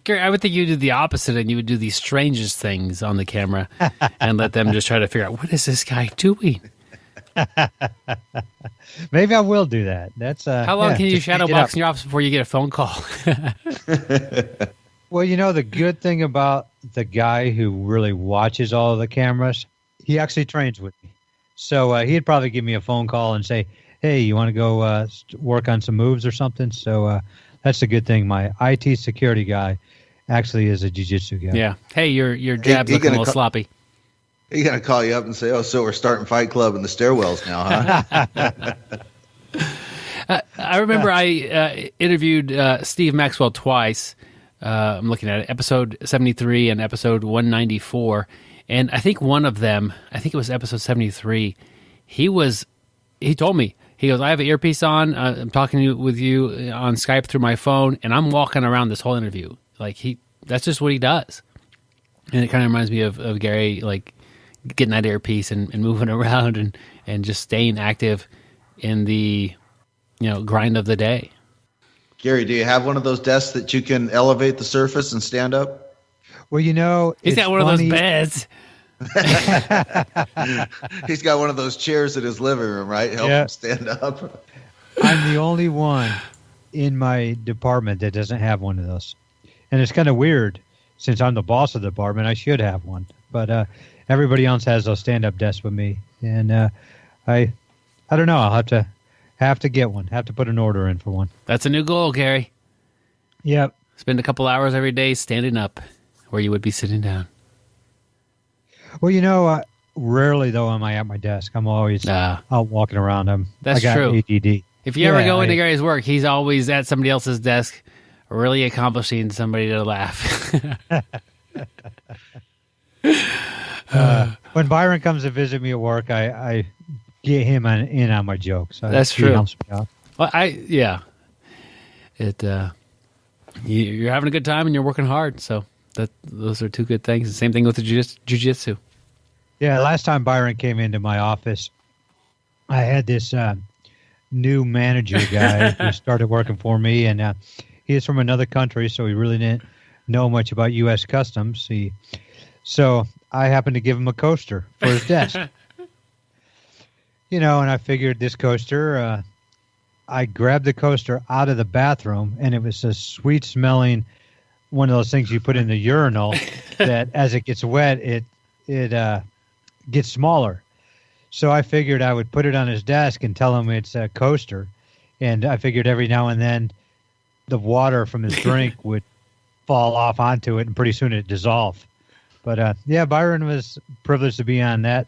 Gary, I would think you would do the opposite, and you would do the strangest things on the camera and let them just try to figure out, what is this guy doing? Maybe I will do that. That's how long can you shadow box in your office before you get a phone call? Well, the good thing about the guy who really watches all of the cameras, he actually trains with me. So he'd probably give me a phone call and say, hey, you want to go work on some moves or something? So that's a good thing. My IT security guy actually is a jiu-jitsu guy. Yeah. Hey, your jab's looking a little sloppy. He's going to call you up and say, oh, so we're starting Fight Club in the stairwells now, huh? I remember I interviewed Steve Maxwell twice. I'm looking at it, episode 73 and episode 194. And I think one of them, I think it was episode 73, he told me, he goes, I have an earpiece on, I'm talking with you on Skype through my phone, and I'm walking around this whole interview. Like, that's just what he does. And it kind of reminds me of Gary, like, getting that earpiece and moving around and just staying active in the, grind of the day. Gary, do you have one of those desks that you can elevate the surface and stand up? Well, he's got one of those beds. He's got one of those chairs in his living room, right? Help him stand up. I'm the only one in my department that doesn't have one of those. And it's kind of weird. Since I'm the boss of the department, I should have one. But everybody else has those stand-up desks with me. And I don't know. I'll have to get one. Have to put an order in for one. That's a new goal, Gary. Yep. Spend a couple hours every day standing up where you would be sitting down. Well, rarely, though, am I at my desk. I'm always out walking around. That's I got true. ADD. If you ever go into Gary's work, he's always at somebody else's desk, really accomplishing somebody to laugh. When Byron comes to visit me at work, I get him in on my jokes. That's true. He helps me out. Well, you're having a good time and you're working hard, so those are two good things. The same thing with the jiu-jitsu. Yeah, last time Byron came into my office, I had this new manager guy who started working for me, and he is from another country, so he really didn't know much about U.S. Customs. So I happened to give him a coaster for his desk. And I figured this coaster, I grabbed the coaster out of the bathroom, and it was a sweet-smelling, one of those things you put in the urinal that as it gets wet, it gets smaller. So I figured I would put it on his desk and tell him it's a coaster. And I figured every now and then the water from his drink would fall off onto it, and pretty soon it'd dissolve. But, Byron was privileged to be on that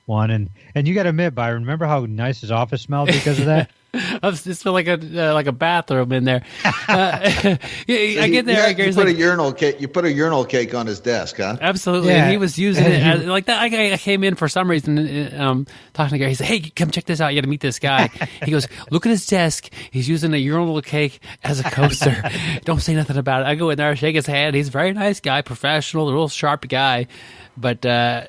one. And you got to admit, Byron, remember how nice his office smelled because of that? It smelled like a bathroom in there. I get there. You put a urinal cake. You put a urinal cake on his desk, huh? Absolutely. Yeah. And he was using it as, like that. I came in for some reason, talking to Gary. He said, "Hey, come check this out. You got to meet this guy." He goes, "Look at his desk. He's using a urinal cake as a coaster. Don't say nothing about it." I go in there, shake his hand. He's a very nice guy, professional, real sharp guy. But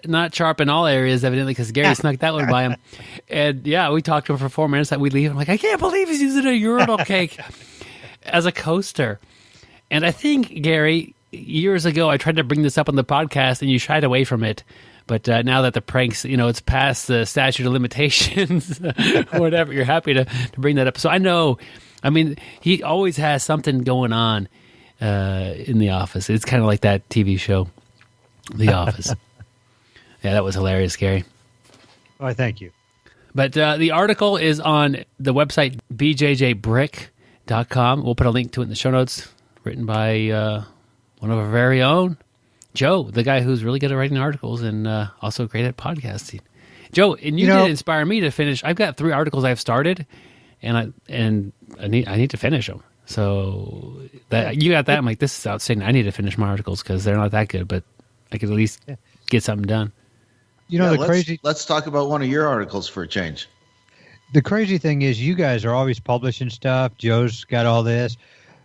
not sharp in all areas, evidently, because Gary snuck that one by him. And, we talked to him for 4 minutes. That we leave. I'm like, I can't believe he's using a urinal cake as a coaster. And I think, Gary, years ago, I tried to bring this up on the podcast, and you shied away from it. But now that the pranks, it's past the statute of limitations, whatever, you're happy to bring that up. So I know, he always has something going on in the office. It's kind of like that TV show. The Office. Yeah, that was hilarious, Gary. Oh, thank you. But the article is on the website BjjBrick.com. We'll put a link to it in the show notes, written by one of our very own, Joe, the guy who's really good at writing articles and also great at podcasting. Joe, and you did inspire me to finish. I've got 3 articles I've started, and I need to finish them. So that you got that. I'm like, this is outstanding. I need to finish my articles because they're not that good, but I could at least get something done. Let's talk about one of your articles for a change. The crazy thing is you guys are always publishing stuff. Joe's got all this.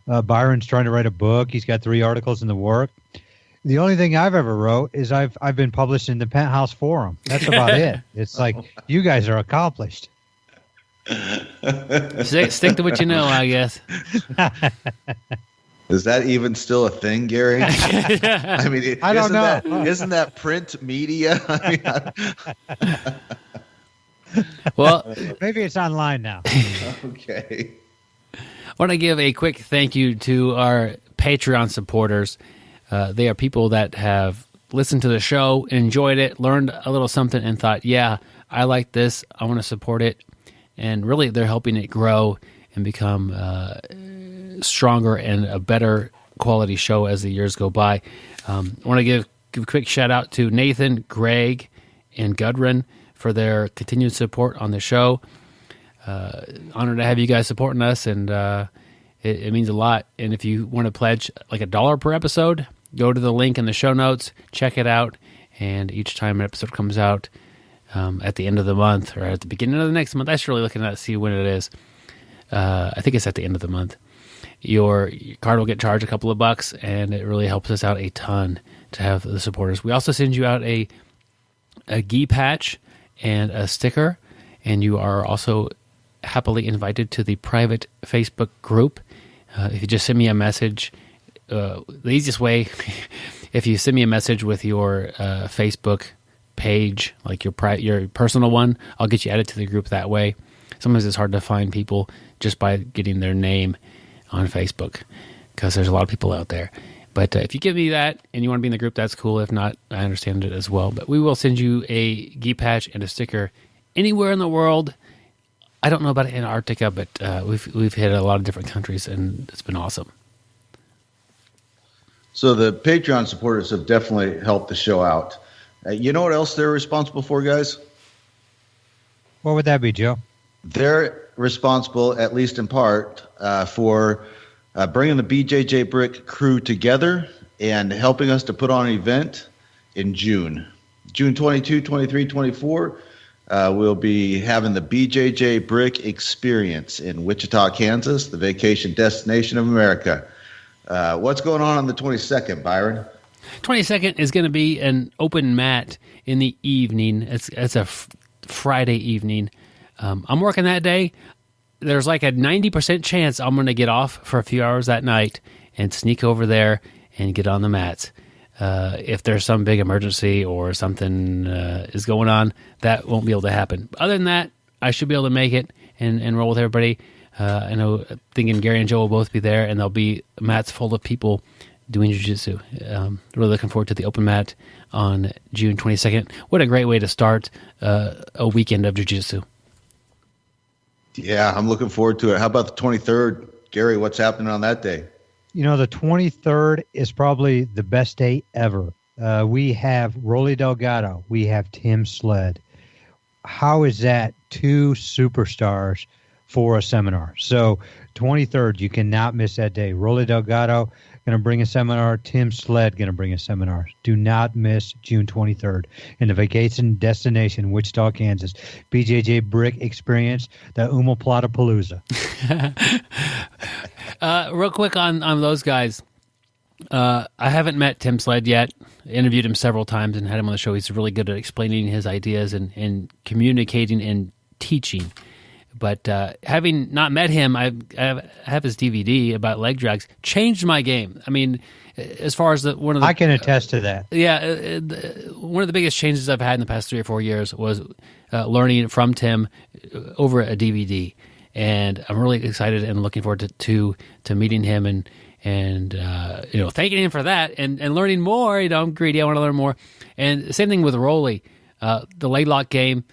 Byron's trying to write a book. He's got 3 articles in the work. The only thing I've ever wrote is I've been published in the Penthouse Forum. That's about it. It's like you guys are accomplished. Stick to what you know, I guess. Is that even still a thing, Gary? I mean, I don't know. Isn't that print media? Well, maybe it's online now. Okay. I want to give a quick thank you to our Patreon supporters. They are people that have listened to the show, enjoyed it, learned a little something, and thought, yeah, I like this. I want to support it. And really, they're helping it grow and become stronger and a better quality show as the years go by. I want to give a quick shout out to Nathan, Greg, and Gudrun for their continued support on the show. Honored to have you guys supporting us, and it means a lot. And if you want to pledge like $1 per episode, go to the link in the show notes, check it out, and each time an episode comes out at the end of the month or at the beginning of the next month, I should really looking at see when it is. I think it's at the end of the month. Your card will get charged a couple of bucks, and it really helps us out a ton to have the supporters. We also send you out a gi patch and a sticker, and you are also happily invited to the private Facebook group. If you just send me a message, the easiest way, if you send me a message with your Facebook page, like your personal one, I'll get you added to the group that way. Sometimes it's hard to find people just by getting their name on Facebook because there's a lot of people out there. But if you give me that and you want to be in the group, that's cool. If not, I understand it as well. But we will send you a gi patch and a sticker anywhere in the world. I don't know about Antarctica, but we've hit a lot of different countries, and it's been awesome. So the Patreon supporters have definitely helped the show out. You know what else they're responsible for, guys? What would that be, Joe? They're responsible, at least in part, for bringing the BjjBrick crew together and helping us to put on an event in June. June 22, 23, 24, we'll be having the BjjBrick Experience in Wichita, Kansas, the vacation destination of America. What's going on the 22nd, Byron? 22nd is going to be an open mat in the evening. It's a Friday evening. I'm working that day. There's like a 90% chance I'm going to get off for a few hours that night and sneak over there and get on the mats. If there's some big emergency or something is going on, that won't be able to happen. Other than that, I should be able to make it and roll with everybody. I know, thinking Gary and Joe will both be there, and there'll be mats full of people doing jiu-jitsu. Really looking forward to the open mat on June 22nd. What a great way to start a weekend of jiu-jitsu. Yeah, I'm looking forward to it. How about the 23rd? Gary, what's happening on that day? You know, the 23rd is probably the best day ever. We have Rolly Delgado. We have Tim Sled. How is that two superstars for a seminar? So 23rd, you cannot miss that day. Rolly Delgado going to bring a seminar. Tim Sled going to bring a seminar. Do not miss June 23rd in the vacation destination, Wichita, Kansas. BjjBrick Experience, the Omoplata-palooza. Real quick on those guys. I haven't met Tim Sled yet. Interviewed him several times and had him on the show. He's really good at explaining his ideas and communicating and teaching. But having not met him, I have his DVD about leg drags. Changed my game. I mean, as far as one of the, I can attest to that. Yeah, one of the biggest changes I've had in the past 3 or 4 years was learning from Tim over a DVD, and I'm really excited and looking forward to meeting him and thanking him for that and learning more. I'm greedy. I want to learn more. And same thing with Rolly. The leg lock game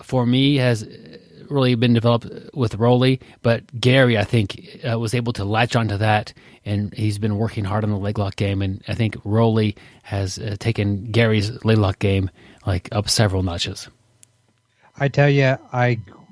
for me has really been developed with Rolly, but Gary, I think, was able to latch onto that, and he's been working hard on the leg lock game, and I think Rolly has taken Gary's leg lock game up several notches. I tell you,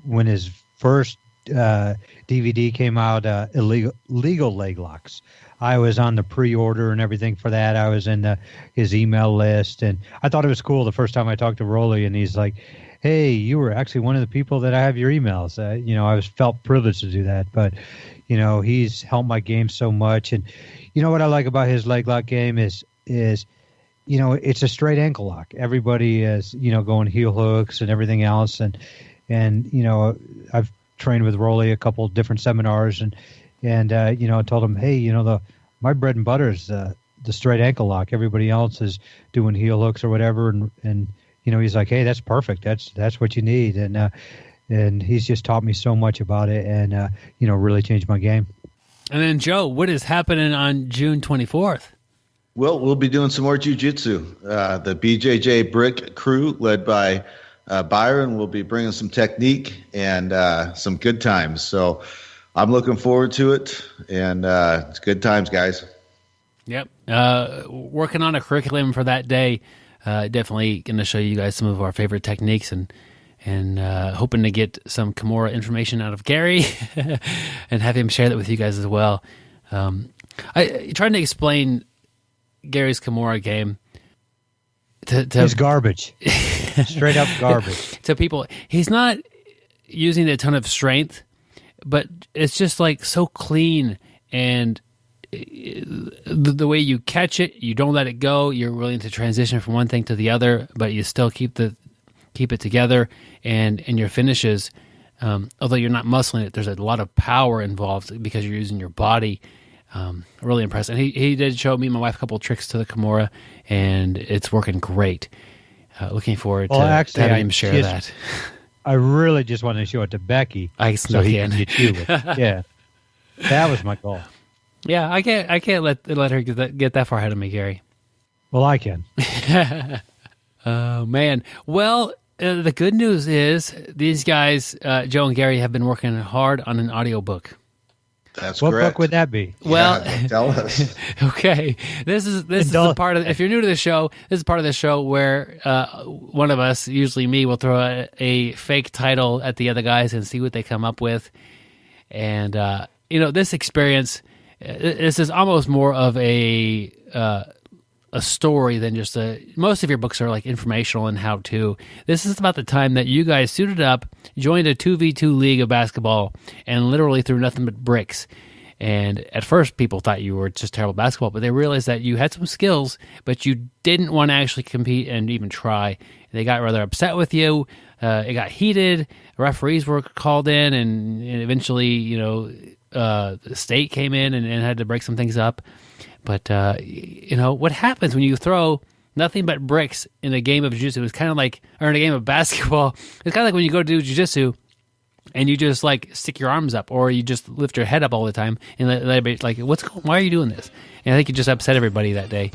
when his first DVD came out, legal leg locks, I was on the pre-order and everything for that. I was in his email list, and I thought it was cool the first time I talked to Rolly, and he's like, hey, you were actually one of the people that I have your emails. I felt privileged to do that, but, he's helped my game so much. And you know what I like about his leg lock game is is, it's a straight ankle lock. Everybody is, going heel hooks and everything else. And I've trained with Rolly a couple of different seminars and I told him, hey, my bread and butter is the straight ankle lock. Everybody else is doing heel hooks or whatever. And he's like, hey, that's perfect. That's what you need. And he's just taught me so much about it and, really changed my game. And then, Joe, what is happening on June 24th? Well, we'll be doing some more jiu-jitsu. The BjjBrick crew, led by Byron, will be bringing some technique and some good times. So I'm looking forward to it, and it's good times, guys. Yep. Working on a curriculum for that day. Definitely going to show you guys some of our favorite techniques and hoping to get some Kimura information out of Gary and have him share that with you guys as well. I trying to explain Gary's Kimura game to it's garbage. Straight up garbage. To people, he's not using a ton of strength, but it's just like so clean, and the way you catch it, you don't let it go. You're willing to transition from one thing to the other, but you still keep it together, and your finishes, although you're not muscling it, there's a lot of power involved because you're using your body. Really impressed. And he did show me and my wife a couple of tricks to the Kimura, and it's working great. Looking forward to having him share that. I really just wanted to show it to Becky so he can get you with it. Yeah, that was my goal. Yeah, I can't let her get that far ahead of me, Gary. Well, I can. Oh, man. Well, the good news is these guys, Joe and Gary, have been working hard on an audiobook. That's what correct. book would that be? Well, tell us. Okay, this is the part of. If you're new to the show, this is part of the show where one of us, usually me, will throw a fake title at the other guys and see what they come up with. And this experience, this is almost more of a story than just most of your books are like informational and how to. This is about the time that you guys suited up, joined a 2v2 league of basketball, and literally threw nothing but bricks. And at first people thought you were just terrible at basketball, but they realized that you had some skills, but you didn't want to actually compete and even try. They got rather upset with you. It got heated. Referees were called in, and eventually, the state came in and had to break some things up. But, what happens when you throw nothing but bricks in a game of jiu-jitsu is kind of like, or in a game of basketball, it's kind of like when you go to do jiu-jitsu and you just like stick your arms up, or you just lift your head up all the time and let everybody like, why are you doing this? And I think you just upset everybody that day.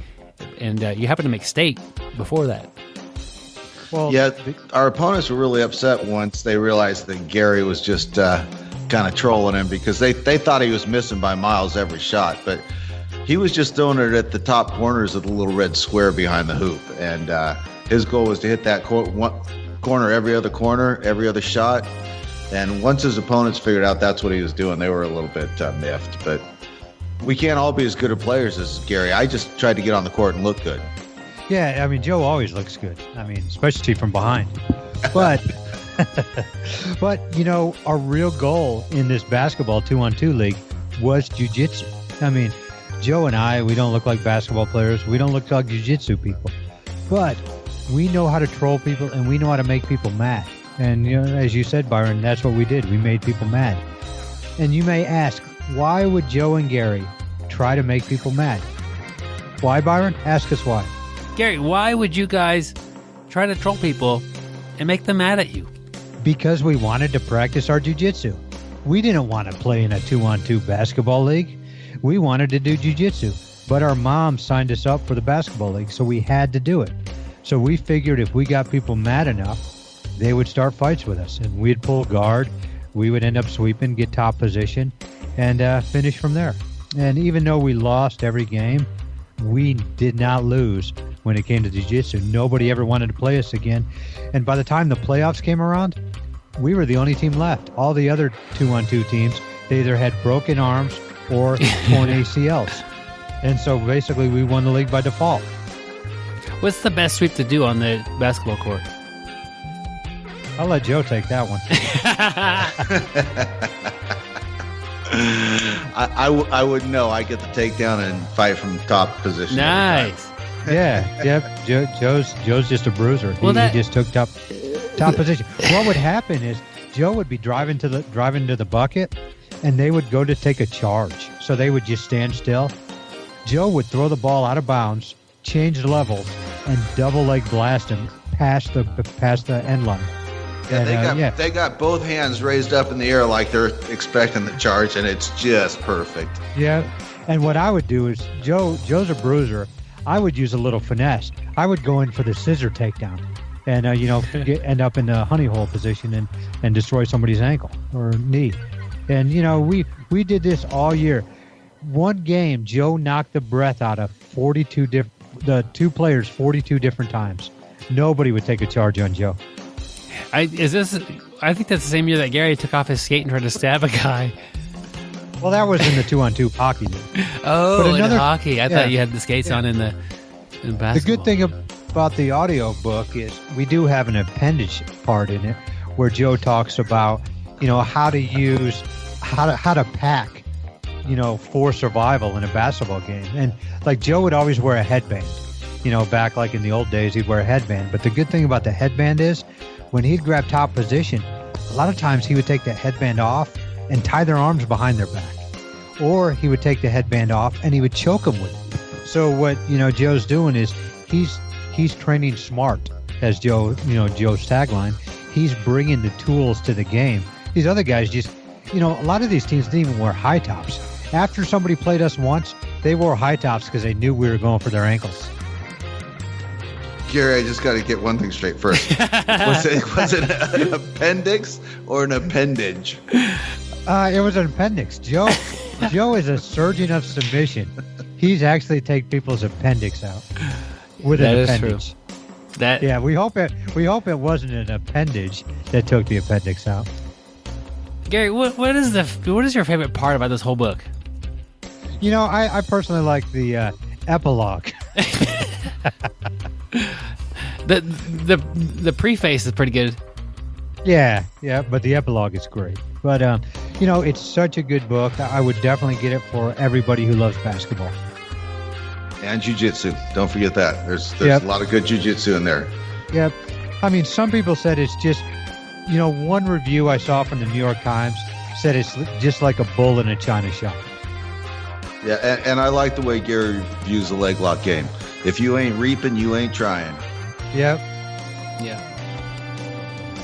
And you happen to make state before that. Well, yeah, our opponents were really upset once they realized that Gary was just kind of trolling him, because they thought he was missing by miles every shot, but he was just throwing it at the top corners of the little red square behind the hoop, and his goal was to hit that corner, every other shot. And once his opponents figured out that's what he was doing, they were a little bit miffed. But we can't all be as good of players as Gary. I just tried to get on the court and look good. Yeah, Joe always looks good. Especially from behind. But, but our real goal in this basketball 2-on-2 league was jiu-jitsu. Joe and I, we don't look like basketball players. We don't look like jiu-jitsu people. But we know how to troll people, and we know how to make people mad. And, as you said, Byron, that's what we did. We made people mad. And you may ask, why would Joe and Gary try to make people mad? Why, Byron? Ask us why. Gary, why would you guys try to troll people and make them mad at you? Because we wanted to practice our jiu-jitsu. We didn't want to play in a 2-on-2 basketball league. We wanted to do jiu-jitsu, but our mom signed us up for the basketball league, so we had to do it. So we figured if we got people mad enough, they would start fights with us, and we'd pull guard. We would end up sweeping, get top position, and finish from there. And even though we lost every game, we did not lose when it came to jiu-jitsu. Nobody ever wanted to play us again. And by the time the playoffs came around, we were the only team left. All the other 2-on-2 teams, they either had broken arms or torn ACLs. And so basically we won the league by default. What's the best sweep to do on the basketball court? I'll let Joe take that one. I wouldn't know. I get the takedown and fight from top position. Nice. Joe's just a bruiser. He just took top position. What would happen is Joe would be driving to the bucket, and they would go to take a charge. So they would just stand still. Joe would throw the ball out of bounds, change levels, and double leg blast him past the end line. Yeah, they got both hands raised up in the air like they're expecting the charge, and it's just perfect. Yeah, and what I would do is Joe's a bruiser. I would use a little finesse. I would go in for the scissor takedown, and end up in the honey hole position and destroy somebody's ankle or knee. And we did this all year. One game, Joe knocked the breath out of the two players 42 different times. Nobody would take a charge on Joe. I think that's the same year that Gary took off his skate and tried to stab a guy. Well, that was in the 2-on-2 hockey. Oh, in hockey. I thought you had the skates on in basketball. The good thing about the audio book is we do have an appendage part in it where Joe talks about, how to pack, for survival in a basketball game. And like Joe would always wear a headband, back like in the old days, he'd wear a headband. But the good thing about the headband is when he'd grab top position, a lot of times he would take the headband off and tie their arms behind their back. Or he would take the headband off and he would choke them with it. So what, Joe's doing is he's training smart, as Joe's tagline. He's bringing the tools to the game. These other guys just, a lot of these teams didn't even wear high tops. After somebody played us once, they wore high tops because they knew we were going for their ankles. Gary, I just got to get one thing straight first. Was it an appendix or an appendage? It was an appendix. Joe is a surgeon of submission. He's actually take people's appendix out with an appendage. True. We hope it wasn't an appendage that took the appendix out. Gary, what is your favorite part about this whole book? I personally like the epilogue. The preface is pretty good. Yeah, but the epilogue is great. But it's such a good book. I would definitely get it for everybody who loves basketball. And jiu-jitsu. Don't forget that. There's a lot of good jiu-jitsu in there. Yep. I mean, some people said it's just, one review I saw from the New York Times said it's just like a bull in a china shop. Yeah, and I like the way Gary views the leg lock game. If you ain't reaping, you ain't trying. Yep. Yeah.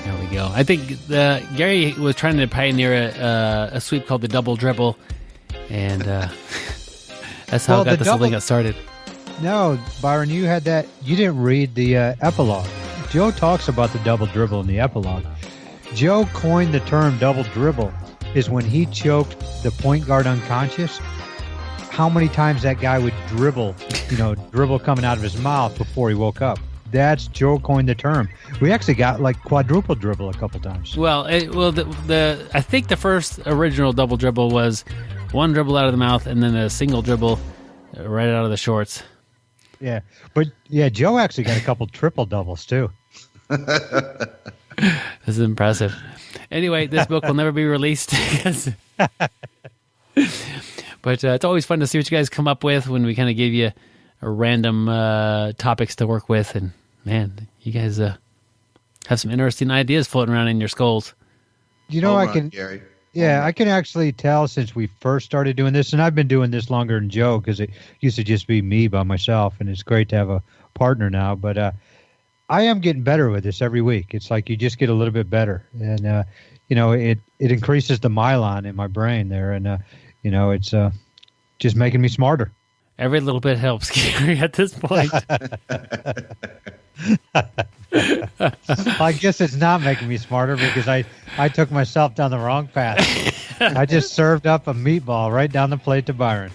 There we go. I think Gary was trying to pioneer a sweep called the double dribble, and that's how this whole thing got started. No, Byron, you had that. You didn't read the epilogue. Joe talks about the double dribble in the epilogue. Joe coined the term double dribble is when he choked the point guard unconscious. How many times that guy would dribble coming out of his mouth before he woke up. That's Joe coined the term. We actually got like quadruple dribble a couple times. Well, I think the first original double dribble was one dribble out of the mouth and then a single dribble right out of the shorts. Yeah, but Joe actually got a couple triple doubles too. This is impressive. Anyway, this book will never be released. But it's always fun to see what you guys come up with when we kind of give you a random topics to work with. And, man, you guys have some interesting ideas floating around in your skulls. Gary. Yeah, I can actually tell since we first started doing this, and I've been doing this longer than Joe because it used to just be me by myself, and it's great to have a partner now. But I am getting better with this every week. It's like you just get a little bit better. And, it increases the myelin in my brain there, and it's just making me smarter. Every little bit helps, Gary, at this point. I guess it's not making me smarter because I took myself down the wrong path. I just served up a meatball right down the plate to Byron.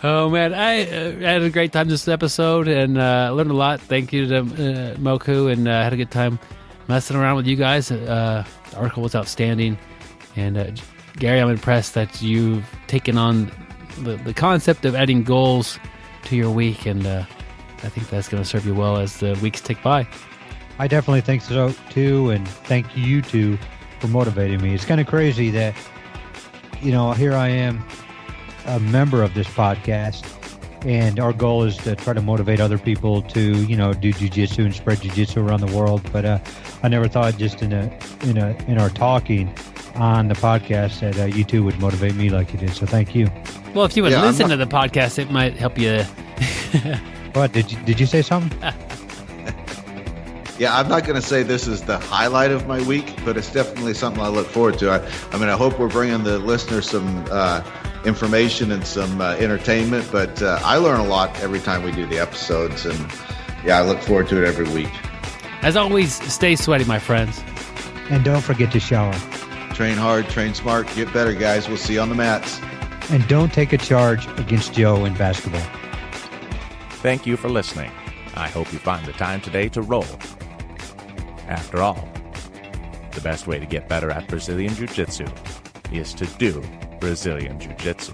Oh, man. I had a great time this episode and learned a lot. Thank you to Moku, and had a good time messing around with you guys. The article was outstanding. And Gary, I'm impressed that you've taken on the concept of adding goals to your week, and I think that's going to serve you well as the weeks tick by. I definitely think so too, and thank you two for motivating me. It's kind of crazy that here I am, a member of this podcast, And our goal is to try to motivate other people to, do jiu-jitsu and spread jiu-jitsu around the world. But I never thought just in our talking on the podcast that you two would motivate me like you did. So thank you. Well, if you would listen to the podcast, it might help you. What, did you say something? Yeah, I'm not going to say this is the highlight of my week, but it's definitely something I look forward to. I hope we're bringing the listeners some information and some entertainment, but I learn a lot every time we do the episodes, and I look forward to it every week. As always, stay sweaty, my friends. And don't forget to shower. Train hard, train smart, get better, guys. We'll see you on the mats. And don't take a charge against Joe in basketball. Thank you for listening. I hope you find the time today to roll. After all, the best way to get better at Brazilian Jiu-Jitsu is to do Brazilian Jiu-Jitsu.